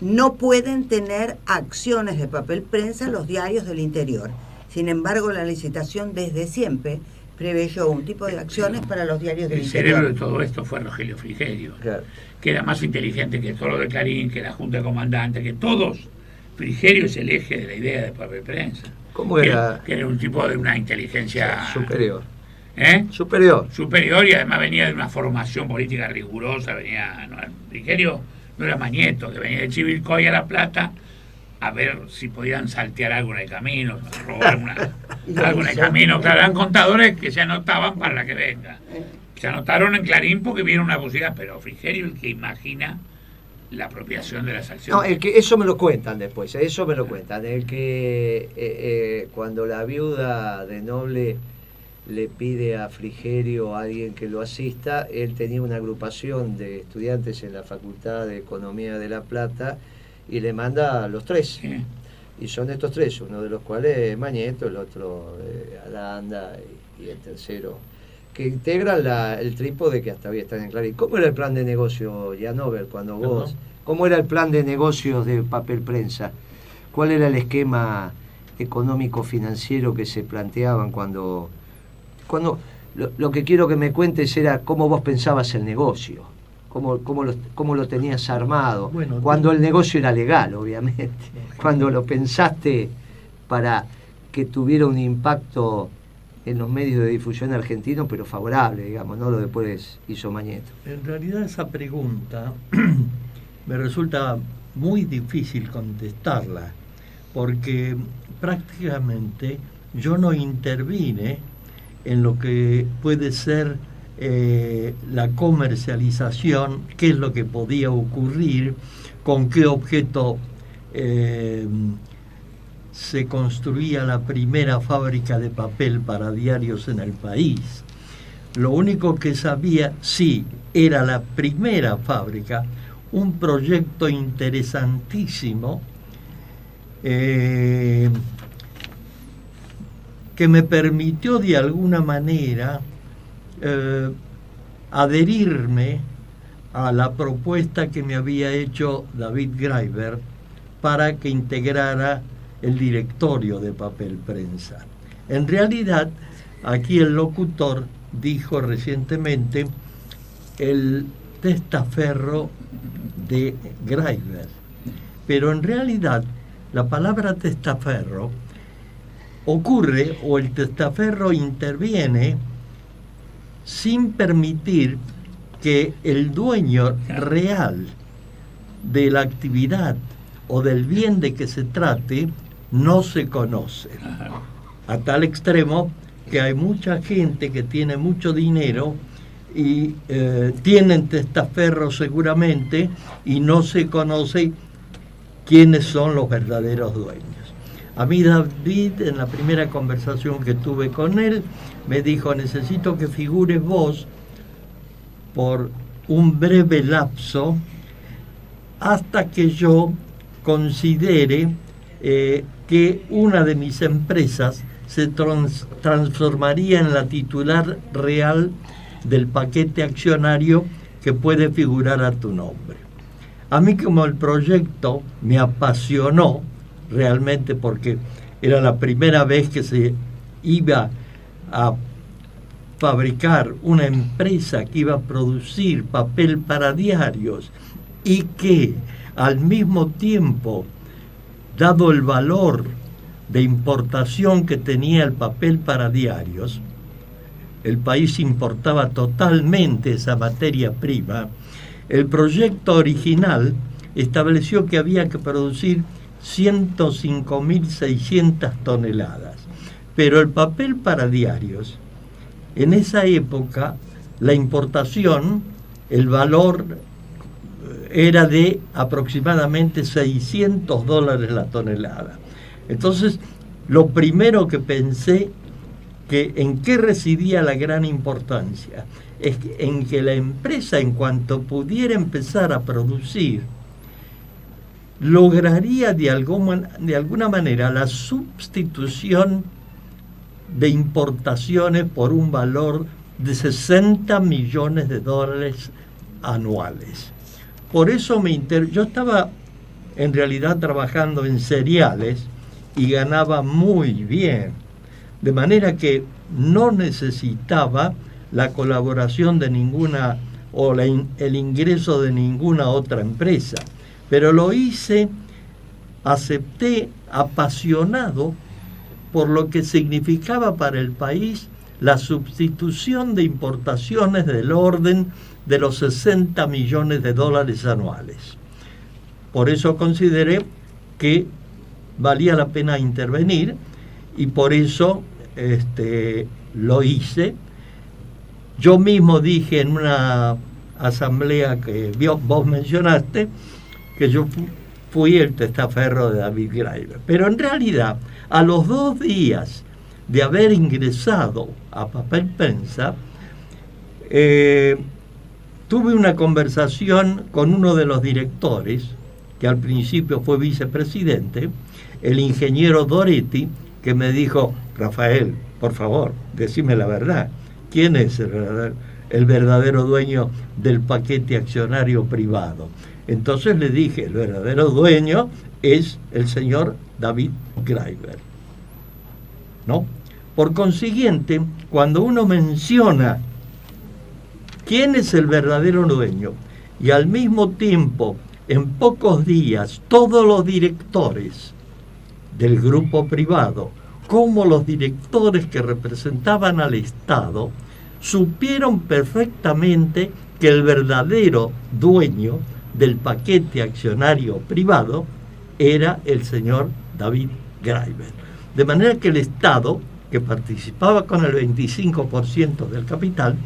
no pueden tener acciones de papel prensa los diarios del interior. Sin embargo, la licitación desde siempre preveyó un tipo de acciones para los diarios del interior. El cerebro de todo esto fue Rogelio Frigerio, claro, que era más inteligente que todo lo de Clarín, que la Junta de Comandantes, que todos Frigerio es el eje de la idea de Papel Prensa. ¿Cómo era? Que era un tipo de una inteligencia superior. Superior, y además venía de una formación política rigurosa. Frigerio no era Mañeto, que venía de Chivilcoy a La Plata a ver si podían saltear algo en el camino, robar algo en el camino. Claro, eran contadores que se anotaban para que venga. Se anotaron en Clarín porque vieron una posibilidad, pero Frigerio el que imagina la apropiación de las acciones. No, eso me lo cuentan después, eso me lo cuentan. El que cuando la viuda de Noble le pide a Frigerio a alguien que lo asista, él tenía una agrupación de estudiantes en la Facultad de Economía de La Plata y le manda a los tres. Sí. Y son estos tres, uno de los cuales es Mañeto, el otro Aranda y el tercero, que integran el trípode que hasta hoy están en Clarín. ¿Cómo era el plan de negocio, Janover, cuando vos... ¿Cómo era el plan de negocios de Papel Prensa? ¿Cuál era el esquema económico-financiero que se planteaban cuando lo que quiero que me cuentes era cómo vos pensabas el negocio? ¿Cómo lo tenías armado? Bueno, cuando el negocio era legal, obviamente. Cuando lo pensaste para que tuviera un impacto en los medios de difusión argentinos, pero favorable, digamos, no lo después hizo Mañeto. En realidad esa pregunta me resulta muy difícil contestarla, porque prácticamente yo no intervine en lo que puede ser la comercialización, qué es lo que podía ocurrir, con qué objeto se construía la primera fábrica de papel para diarios en el país. Lo único que sabía, sí, era la primera fábrica, un proyecto interesantísimo que me permitió de alguna manera adherirme a la propuesta que me había hecho David Graeber para que integrara el directorio de Papel Prensa. En realidad, aquí el locutor dijo recientemente el testaferro de Graeber, pero en realidad la palabra testaferro ocurre, o el testaferro interviene sin permitir que el dueño real de la actividad o del bien de que se trate no se conoce. A tal extremo que hay mucha gente que tiene mucho dinero y tienen testaferros seguramente y no se conoce quiénes son los verdaderos dueños. A mí David, en la primera conversación que tuve con él, me dijo: necesito que figures vos por un breve lapso hasta que yo considere que una de mis empresas se transformaría en la titular real del paquete accionario que puede figurar a tu nombre. A mí, como el proyecto me apasionó realmente, porque era la primera vez que se iba a fabricar una empresa que iba a producir papel para diarios y que al mismo tiempo, dado el valor de importación que tenía el papel para diarios, el país importaba totalmente esa materia prima. El proyecto original estableció que había que producir 105.600 toneladas. Pero el papel para diarios, en esa época, la importación, el valor era de aproximadamente $600 la tonelada. Entonces, lo primero que pensé, en qué residía la gran importancia, es en que la empresa, en cuanto pudiera empezar a producir, lograría de alguna manera la sustitución de importaciones por un valor de $60 millones anuales. Por eso yo estaba en realidad trabajando en cereales y ganaba muy bien, de manera que no necesitaba la colaboración de ninguna o el ingreso de ninguna otra empresa, pero lo hice acepté apasionado por lo que significaba para el país la sustitución de importaciones del orden de los 60 millones de dólares anuales. Por eso consideré que valía la pena intervenir y por eso lo hice. Yo mismo dije en una asamblea que vos mencionaste que yo fui el testaferro de David Graeber. Pero en realidad, a los 2 días de haber ingresado a Papel Prensa, tuve una conversación con uno de los directores, que al principio fue vicepresidente, el ingeniero Doretti, que me dijo: Rafael, por favor, decime la verdad, ¿quién es el verdadero dueño del paquete accionario privado? Entonces le dije: el verdadero dueño es el señor David Graeber, ¿no? Por consiguiente, cuando uno menciona quién es el verdadero dueño y al mismo tiempo, en pocos días, todos los directores del grupo privado, como los directores que representaban al Estado, supieron perfectamente que el verdadero dueño del paquete accionario privado era el señor David Graeber. De manera que el Estado, que participaba con el 25% del capital,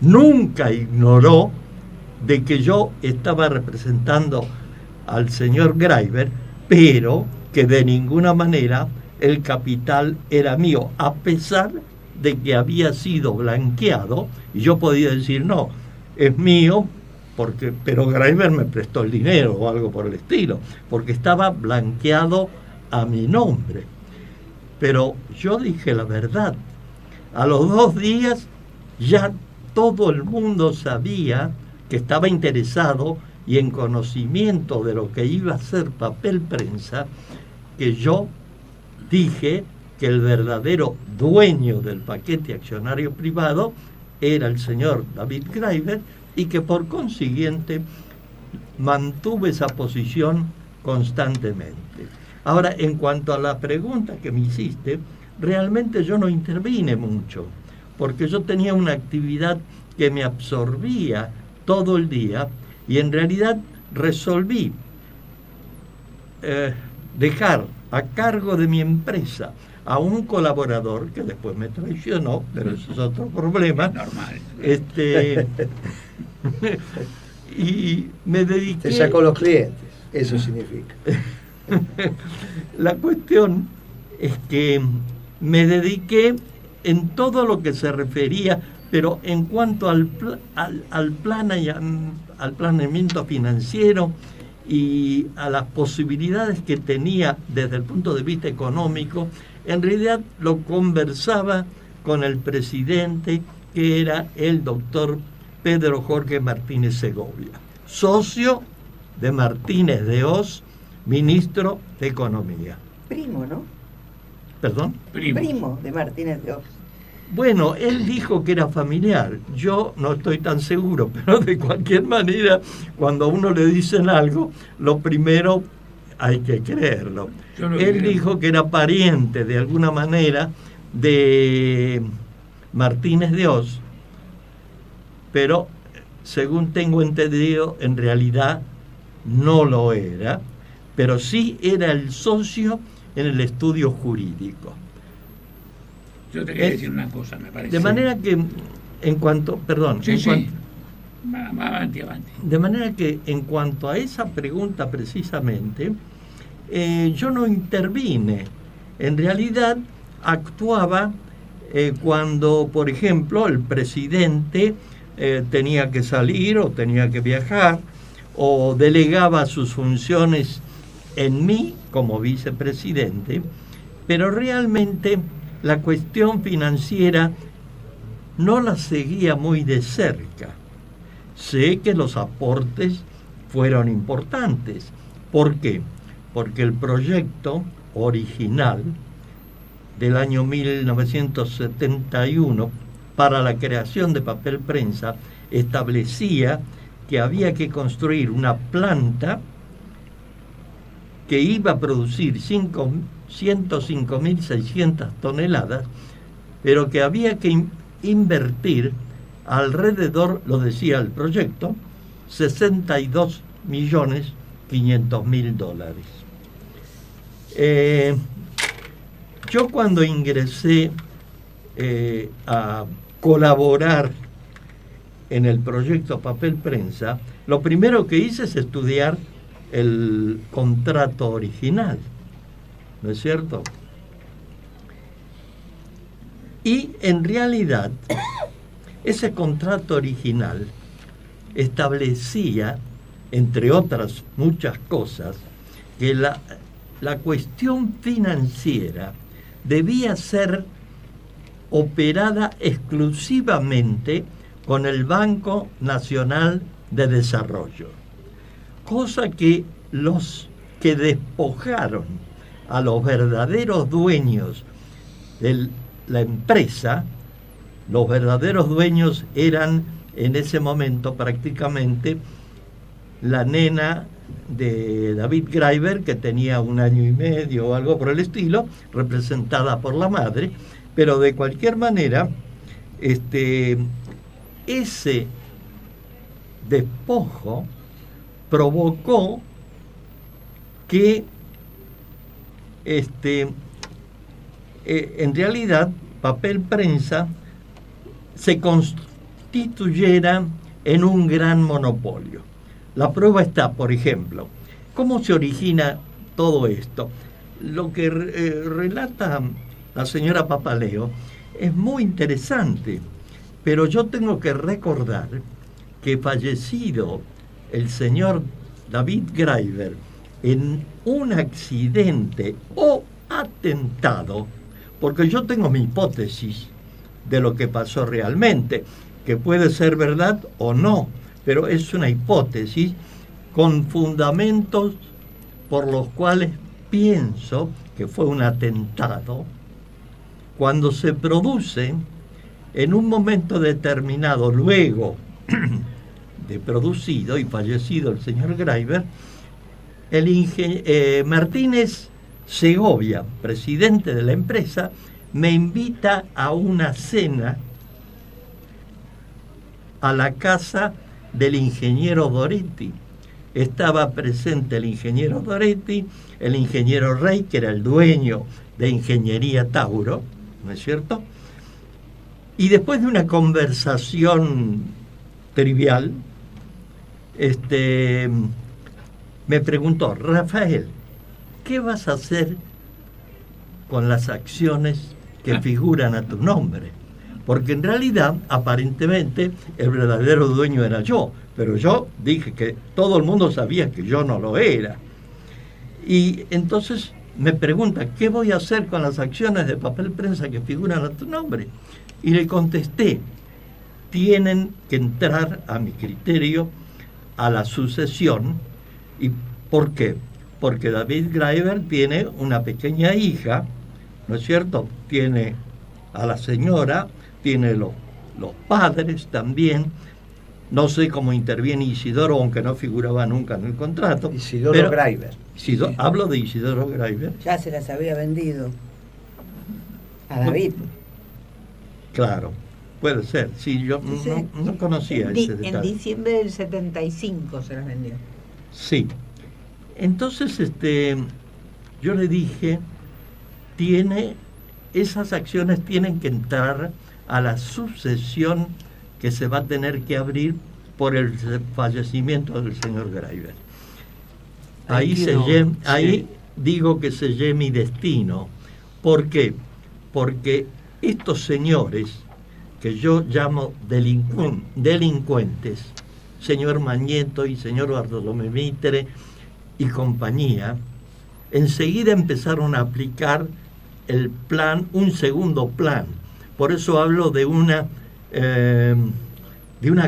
nunca ignoró de que yo estaba representando al señor Graeber, pero que de ninguna manera el capital era mío, a pesar de que había sido blanqueado, y yo podía decir: no, es mío, pero Graeber me prestó el dinero o algo por el estilo, porque estaba blanqueado a mi nombre. Pero yo dije la verdad. A los 2 días ya todo el mundo sabía que estaba interesado y en conocimiento de lo que iba a ser Papel Prensa, que yo dije que el verdadero dueño del paquete accionario privado era el señor David Graeber y que por consiguiente mantuve esa posición constantemente. Ahora, en cuanto a la pregunta que me hiciste, realmente yo no intervine mucho, porque yo tenía una actividad que me absorbía todo el día y en realidad resolví dejar a cargo de mi empresa a un colaborador que después me traicionó, pero eso es otro problema. Normal. Y me dediqué... Te sacó los clientes, eso significa. La cuestión es que me dediqué en todo lo que se refería, pero en cuanto al planeamiento financiero y a las posibilidades que tenía desde el punto de vista económico, en realidad lo conversaba con el presidente, que era el doctor Pedro Jorge Martínez Segovia, socio de Martínez de Hoz, ministro de Economía. Primo, ¿no? ¿Perdón? Primo de Martínez de Hoz. Bueno, él dijo que era familiar. Yo no estoy tan seguro, pero de cualquier manera, cuando a uno le dicen algo, lo primero hay que creerlo. Él dijo que era pariente, de alguna manera, de Martínez de Hoz, pero según tengo entendido, en realidad no lo era, pero sí era el socio en el estudio jurídico. Yo te quería decir una cosa, me parece. De manera que, en cuanto... Perdón. Sí, avante. De manera que, en cuanto a esa pregunta precisamente, yo no intervine. En realidad, actuaba cuando, por ejemplo, el presidente tenía que salir o tenía que viajar, o delegaba sus funciones en mí como vicepresidente, pero realmente la cuestión financiera no la seguía muy de cerca. Sé que los aportes fueron importantes. ¿Por qué? Porque el proyecto original del año 1971 para la creación de Papel Prensa establecía que había que construir una planta que iba a producir 105.600 toneladas, pero que había que invertir alrededor, lo decía el proyecto, $62.500.000. Yo cuando ingresé a colaborar en el proyecto Papel Prensa, lo primero que hice es estudiar el contrato original, ¿no es cierto? Y en realidad, ese contrato original establecía, entre otras muchas cosas, que la cuestión financiera debía ser operada exclusivamente con el Banco Nacional de Desarrollo, cosa que los que despojaron a los verdaderos dueños de la empresa, los verdaderos dueños eran en ese momento prácticamente la nena de David Graeber, que tenía 1 año y medio o algo por el estilo, representada por la madre, pero de cualquier manera, ese despojo provocó que en realidad Papel Prensa se constituyera en un gran monopolio. La prueba está, por ejemplo, ¿cómo se origina todo esto? Lo que relata la señora Papaleo es muy interesante, pero yo tengo que recordar que fallecido el señor David Graeber en un accidente o atentado, porque yo tengo mi hipótesis de lo que pasó realmente, que puede ser verdad o no, pero es una hipótesis con fundamentos por los cuales pienso que fue un atentado. Cuando se produce en un momento determinado, luego de producido y fallecido el señor Graeber, Martínez Segovia, presidente de la empresa, me invita a una cena a la casa del ingeniero Doretti. Estaba presente el ingeniero Doretti, el ingeniero Rey, que era el dueño de Ingeniería Tauro, ¿no es cierto? Y después de una conversación trivial, me preguntó: Rafael, ¿qué vas a hacer con las acciones que figuran a tu nombre? Porque en realidad, aparentemente, el verdadero dueño era yo, pero yo dije que todo el mundo sabía que yo no lo era. Y entonces me pregunta: ¿qué voy a hacer con las acciones de Papel Prensa que figuran a tu nombre? Y le contesté: tienen que entrar, a mi criterio, a la sucesión. ¿Y por qué? Porque David Graeber tiene una pequeña hija, ¿no es cierto? Tiene a la señora, tiene los padres también. No sé cómo interviene Isidoro, aunque no figuraba nunca en el contrato. Isidoro Graeber. Hablo de Isidoro Graeber. Ya se las había vendido a David. Claro, puede ser. Sí, yo no conocía ese detalle. En diciembre del 75 se las vendió. Sí. Entonces, yo le dije, esas acciones tienen que entrar a la sucesión que se va a tener que abrir por el fallecimiento del señor Graeber. Ahí digo que sellé mi destino. ¿Por qué? Porque estos señores, que yo llamo delincuentes, señor Magneto y señor Bartolomé Mitre y compañía, enseguida empezaron a aplicar el plan, un segundo plan. Por eso hablo de una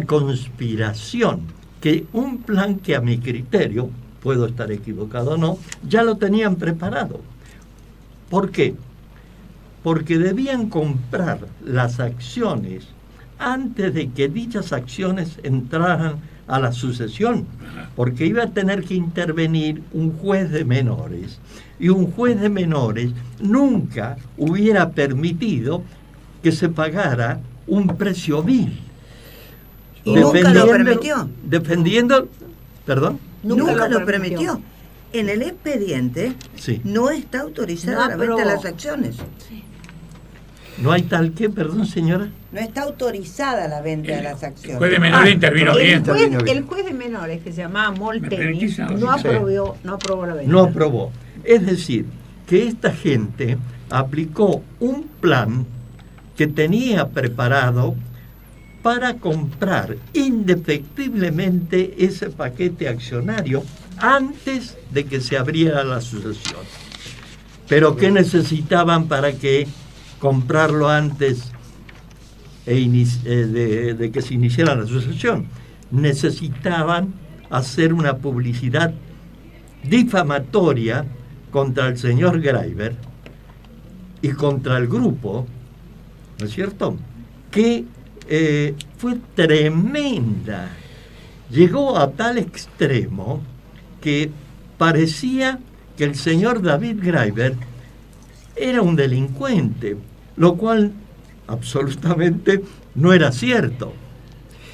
conspiración, que un plan que a mi criterio, puedo estar equivocado o no, ya lo tenían preparado. ¿Por qué? Porque debían comprar las acciones antes de que dichas acciones entraran a la sucesión, porque iba a tener que intervenir un juez de menores, y un juez de menores nunca hubiera permitido que se pagara un precio vil. Y nunca lo permitió. Defendiendo, perdón. Nunca lo permitió. En el expediente Sí. no está autorizada la venta de las acciones. ¿No hay tal que, perdón, señora? No está autorizada la venta de las acciones. El juez de menores intervino bien. El juez de menores, que se llamaba Molteni, permitís? no aprobó la venta. No aprobó. Es decir, que esta gente aplicó un plan que tenía preparado para comprar indefectiblemente ese paquete accionario antes de que se abriera la sucesión. Pero ¿qué necesitaban para que comprarlo antes de que se iniciara la sucesión? Necesitaban hacer una publicidad difamatoria contra el señor Greiber y contra el grupo, ¿no es cierto?, que fue tremenda. Llegó a tal extremo que parecía que el señor David Greiber era un delincuente, lo cual absolutamente no era cierto.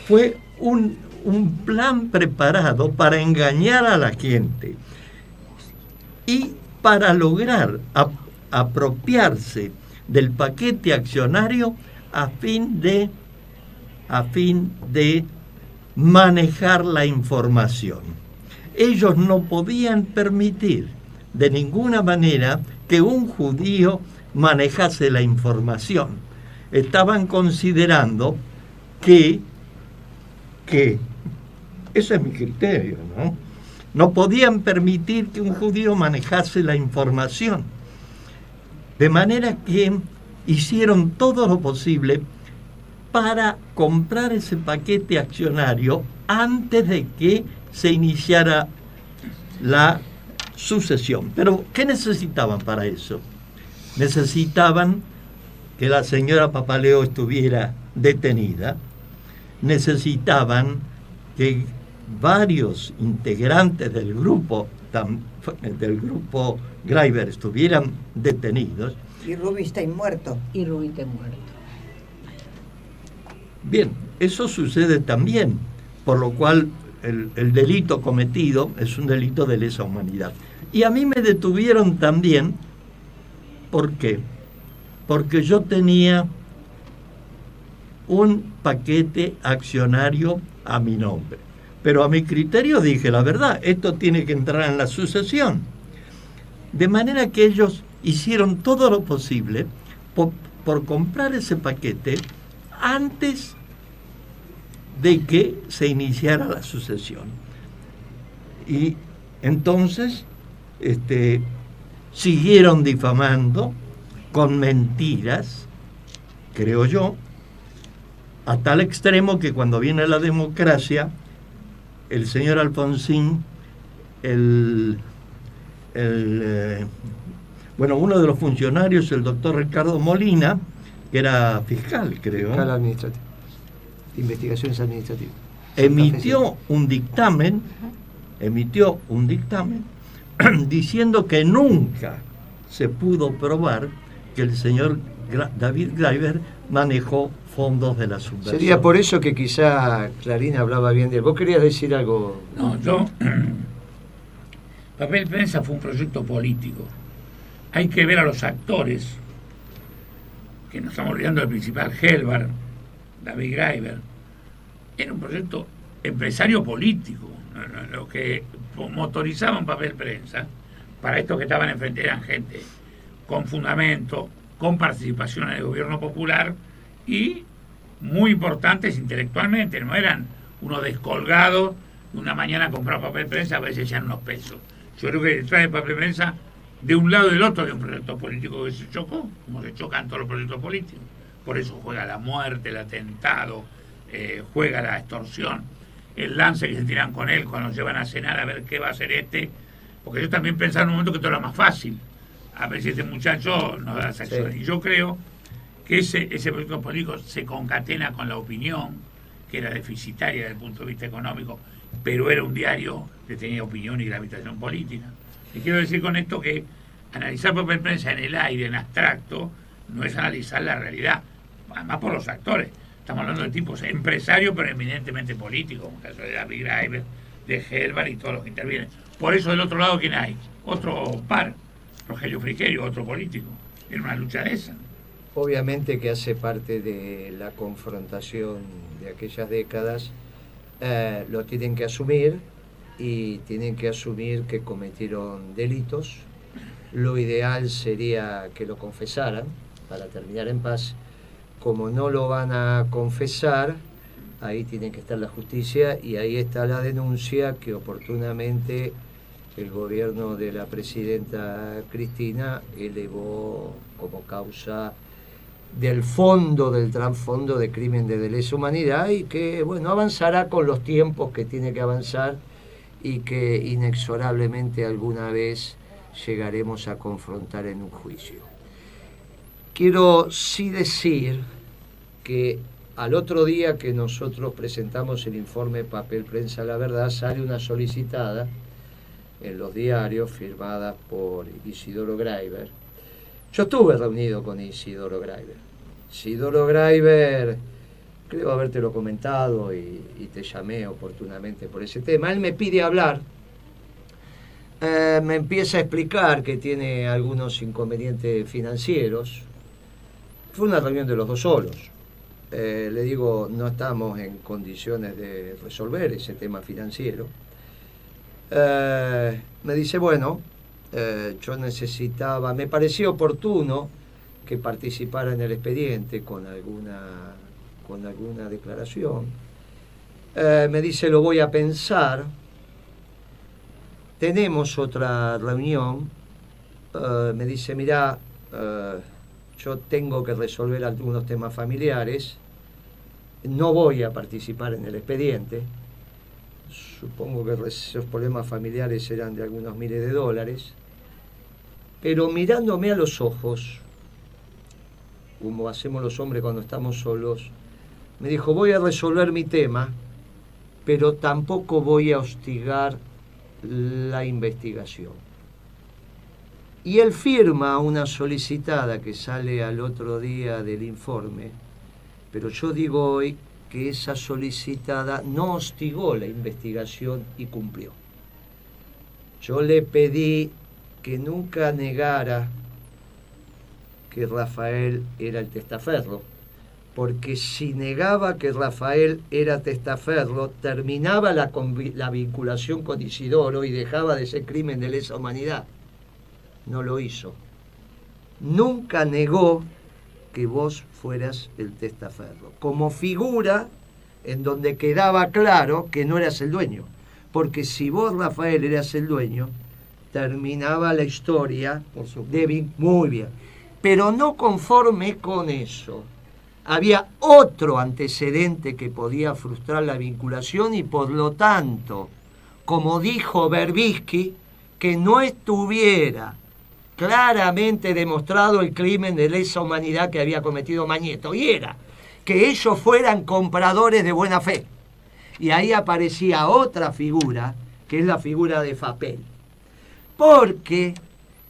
Fue un plan preparado para engañar a la gente y para lograr apropiarse del paquete accionario a fin de manejar la información. Ellos no podían permitir de ninguna manera que un judío manejase la información. Estaban considerando que ese es mi criterio, ¿no? No podían permitir que un judío manejase la información. De manera que hicieron todo lo posible para comprar ese paquete accionario antes de que se iniciara la sucesión. Pero, ¿qué necesitaban para eso? Necesitaban que la señora Papaleo estuviera detenida, necesitaban que varios integrantes del grupo Greiber estuvieran detenidos. Y Rubinstein muerto. Bien, eso sucede también, por lo cual el delito cometido es un delito de lesa humanidad. Y a mí me detuvieron también, ¿por qué? Porque yo tenía un paquete accionario a mi nombre. Pero a mi criterio dije la verdad, esto tiene que entrar en la sucesión. De manera que ellos hicieron todo lo posible por comprar ese paquete antes de que se iniciara la sucesión. Y entonces siguieron difamando con mentiras, creo yo, a tal extremo que cuando viene la democracia, el señor Alfonsín, uno de los funcionarios, el doctor Ricardo Molina, que era fiscal, creo. Fiscal administrativo. Investigaciones administrativas. Emitió un dictamen diciendo que nunca se pudo probar que el señor David Greiber manejó fondos de la subversión. Sería por eso que quizá Clarín hablaba bien de él. ¿Vos querías decir algo? No, Papel Prensa fue un proyecto político. Hay que ver a los actores, que nos estamos olvidando del principal, Helvar, David Greiber. Era un proyecto empresario político. Lo que motorizaban Papel Prensa, para estos que estaban enfrente, eran gente con fundamento, con participación en el gobierno popular y muy importantes intelectualmente. No eran unos descolgados de una mañana a comprar Papel Prensa a veces ya unos pesos. Yo creo que detrás de Papel Prensa, de un lado y del otro, de un proyecto político que se chocó, como se chocan todos los proyectos políticos. Por eso juega la muerte, el atentado, juega la extorsión, el lance que se tiran con él cuando se van a cenar a ver qué va a hacer porque yo también pensaba en un momento que todo era más fácil, a ver si este muchacho nos da las acciones. Sí. Y yo creo que ese proyecto político se concatena con la opinión, que era deficitaria desde el punto de vista económico, pero era un diario que tenía opinión y gravitación política. Y quiero decir con esto que analizar papel prensa en el aire, en abstracto, no es analizar la realidad, además por los actores. Estamos hablando de tipos empresarios, pero eminentemente políticos, como el caso de David Graeber, de Helvar y todos los que intervienen. Por eso del otro lado, ¿quién hay? Otro par, Rogelio Frigerio, otro político, en una lucha de esa. Obviamente que hace parte de la confrontación de aquellas décadas, lo tienen que asumir y tienen que asumir que cometieron delitos. Lo ideal sería que lo confesaran para terminar en paz. Como no lo van a confesar, ahí tiene que estar la justicia y ahí está la denuncia que oportunamente el gobierno de la presidenta Cristina elevó como causa del fondo, del trasfondo de crimen de lesa humanidad y que, bueno, avanzará con los tiempos que tiene que avanzar y que inexorablemente alguna vez llegaremos a confrontar en un juicio. Quiero sí decir que al otro día que nosotros presentamos el informe Papel Prensa La Verdad, sale una solicitada en los diarios firmada por Isidoro Graeber. Yo estuve reunido con Isidoro Graeber. Isidoro Graeber, creo habértelo comentado y te llamé oportunamente por ese tema. Él me pide hablar, me empieza a explicar que tiene algunos inconvenientes financieros. Fue una reunión de los dos solos. Le digo, no estamos en condiciones de resolver ese tema financiero. Me dice, bueno, yo necesitaba, me parecía oportuno que participara en el expediente con alguna declaración. Me dice, lo voy a pensar. Tenemos otra reunión. Me dice, mirá, yo tengo que resolver algunos temas familiares. No voy a participar en el expediente. Supongo que esos problemas familiares eran de algunos miles de dólares. Pero mirándome a los ojos, como hacemos los hombres cuando estamos solos, me dijo, voy a resolver mi tema, pero tampoco voy a hostigar la investigación. Y él firma una solicitada que sale al otro día del informe, pero yo digo hoy que esa solicitada no hostigó la investigación y cumplió. Yo le pedí que nunca negara que Rafael era el testaferro, porque si negaba que Rafael era testaferro, terminaba la vinculación con Isidoro y dejaba de ser crimen de lesa humanidad. No lo hizo. Nunca negó que vos fueras el testaferro, como figura en donde quedaba claro que no eras el dueño, porque si vos, Rafael, eras el dueño, terminaba la historia de... Muy bien. Pero no conforme con eso, había otro antecedente que podía frustrar la vinculación y por lo tanto, como dijo Berbisky, que no estuviera claramente demostrado el crimen de lesa humanidad que había cometido Mañeto, y era que ellos fueran compradores de buena fe. Y ahí aparecía otra figura, que es la figura de Fapel. Porque,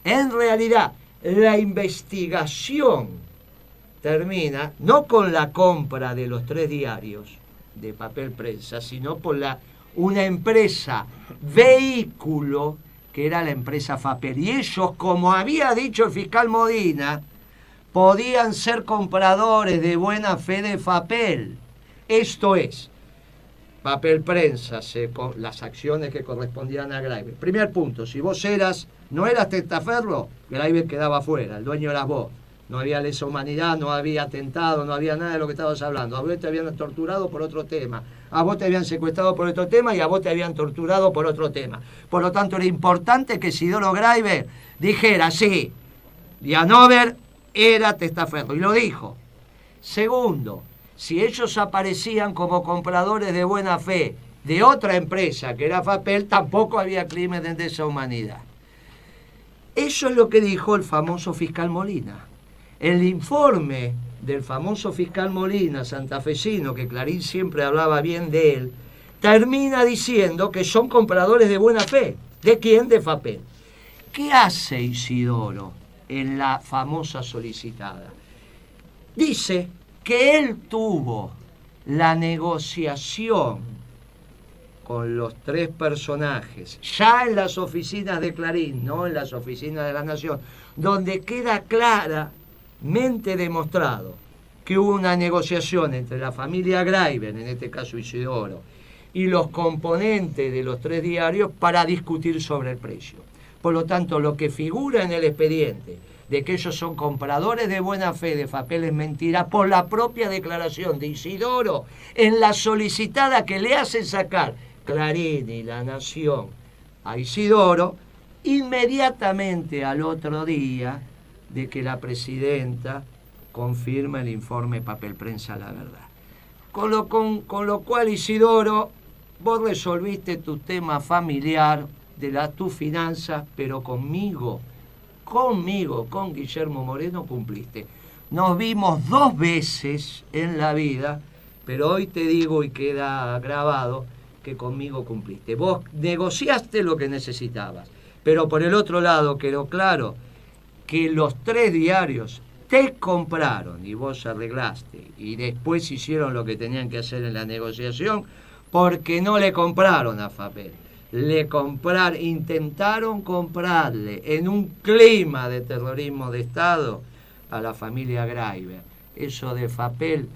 en realidad, la investigación termina no con la compra de los 3 diarios de Papel Prensa, sino por una empresa vehículo que era la empresa Fapel. Y ellos, como había dicho el fiscal Modina, podían ser compradores de buena fe de Fapel. Esto es, Papel Prensa, las acciones que correspondían a Graeber. Primer punto, si vos no eras testaferro, Graeber quedaba fuera, el dueño eras vos. No había lesa humanidad, no había atentado, no había nada de lo que estabas hablando. A vos te habían torturado por otro tema, a vos te habían secuestrado por otro tema y a vos te habían torturado por otro tema. Por lo tanto, era importante que Isidoro Graeber dijera, sí, Dianover era testaferro, y lo dijo. Segundo, si ellos aparecían como compradores de buena fe de otra empresa, que era Fapel, tampoco había crimen de lesa humanidad. Eso es lo que dijo el famoso fiscal Molina. El informe del famoso fiscal Molina, santafesino, que Clarín siempre hablaba bien de él, termina diciendo que son compradores de buena fe. ¿De quién? De FAPEL. ¿Qué hace Isidoro en la famosa solicitada? Dice que él tuvo la negociación con los tres personajes, ya en las oficinas de Clarín, no en las oficinas de La Nación, donde queda claramente demostrado que hubo una negociación entre la familia Graiber, en este caso Isidoro, y los componentes de los tres diarios para discutir sobre el precio. Por lo tanto, lo que figura en el expediente de que ellos son compradores de buena fe de FAPEL es mentira por la propia declaración de Isidoro en la solicitada que le hacen sacar Clarín y La Nación a Isidoro inmediatamente al otro día de que la presidenta confirma el informe Papel Prensa La Verdad. Con lo cual, Isidoro, vos resolviste tu tema familiar de tus finanzas, pero conmigo, con Guillermo Moreno, cumpliste. Nos vimos 2 veces en la vida, pero hoy te digo y queda grabado que conmigo cumpliste. Vos negociaste lo que necesitabas, pero por el otro lado quedó claro que los 3 diarios te compraron y vos arreglaste y después hicieron lo que tenían que hacer en la negociación porque no le compraron a FAPEL. Intentaron comprarle en un clima de terrorismo de Estado a la familia Graiber. Eso de FAPEL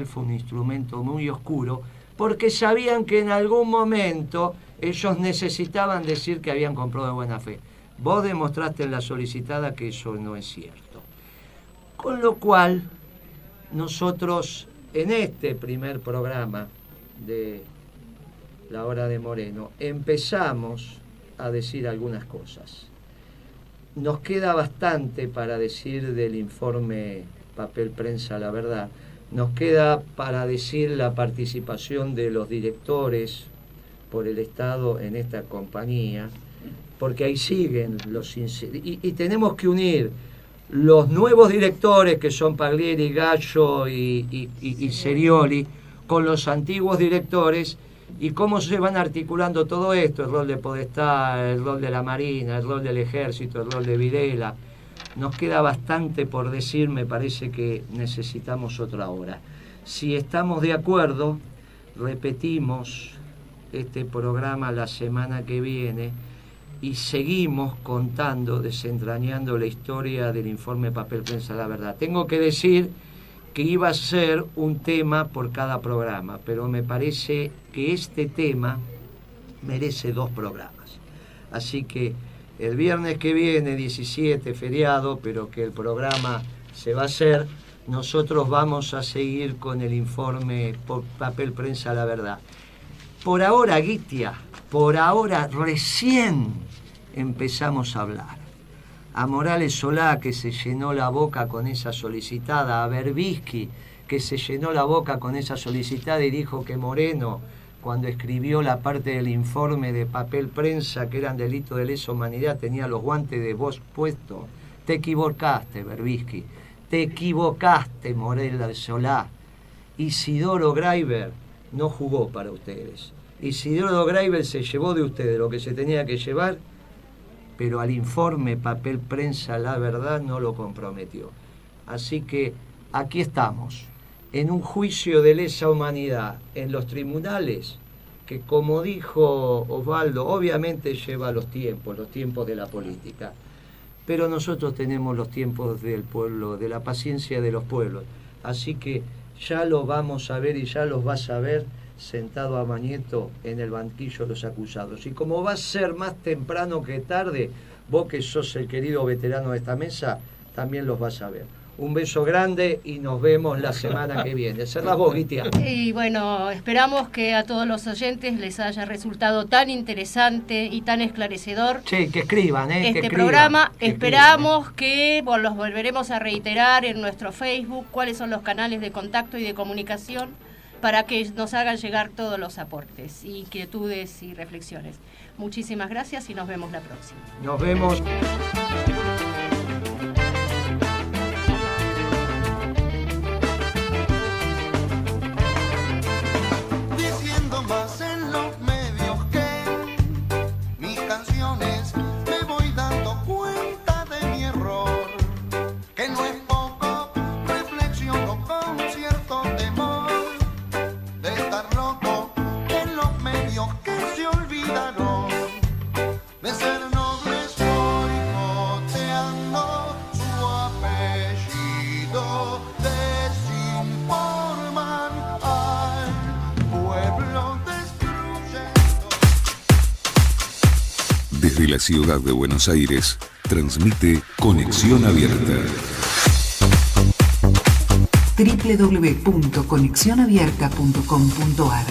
fue un instrumento muy oscuro porque sabían que en algún momento ellos necesitaban decir que habían comprado de buena fe. Vos demostraste en la solicitada que eso no es cierto. Con lo cual, nosotros en este primer programa de La Hora de Moreno empezamos a decir algunas cosas. Nos queda bastante para decir del informe Papel Prensa La Verdad. Nos queda para decir la participación de los directores por el Estado en esta compañía, porque ahí siguen los... Y tenemos que unir los nuevos directores, que son Paglieri, Gallo y Serioli, con los antiguos directores, y cómo se van articulando todo esto, el rol de Podestá, el rol de la Marina, el rol del Ejército, el rol de Videla. Nos queda bastante por decir, me parece que necesitamos otra hora. Si estamos de acuerdo, repetimos este programa la semana que viene y seguimos contando, desentrañando la historia del informe Papel Prensa La Verdad. Tengo que decir que iba a ser un tema por cada programa, pero me parece que este tema merece 2 programas. Así que el viernes que viene, 17, feriado, pero que el programa se va a hacer, nosotros vamos a seguir con el informe por Papel Prensa La Verdad. Por ahora, Guitia, recién empezamos a hablar. A Morales Solá, que se llenó la boca con esa solicitada, a Berbisky, que se llenó la boca con esa solicitada y dijo que Moreno, cuando escribió la parte del informe de Papel Prensa, que eran delitos de lesa humanidad, tenía los guantes de Bosch puestos. Te equivocaste, Berbisky. Te equivocaste, Morales Solá. Isidoro Graiber no jugó para ustedes. Isidoro Graiber se llevó de ustedes lo que se tenía que llevar, pero al informe Papel Prensa La Verdad no lo comprometió. Así que aquí estamos, en un juicio de lesa humanidad en los tribunales, que como dijo Osvaldo, obviamente lleva los tiempos de la política, pero nosotros tenemos los tiempos del pueblo, de la paciencia de los pueblos. Así que ya lo vamos a ver y ya los vas a ver sentado a Mañeto en el banquillo de los acusados. Y como va a ser más temprano que tarde, vos que sos el querido veterano de esta mesa, también los vas a ver. Un beso grande y nos vemos la semana que viene. Cerrás vos, Guitia. Y bueno, esperamos que a todos los oyentes les haya resultado tan interesante y tan esclarecedor. Sí, que escriban, este programa. Esperamos que los volveremos a reiterar en nuestro Facebook, cuáles son los canales de contacto y de comunicación, para que nos hagan llegar todos los aportes, inquietudes y reflexiones. Muchísimas gracias y nos vemos la próxima. Nos vemos. que se olvidaron de ser nobles boicoteando su apellido, desinforman al pueblo destruyendo. Desde la ciudad de Buenos Aires, transmite Conexión Abierta. www.conexionabierta.com.ar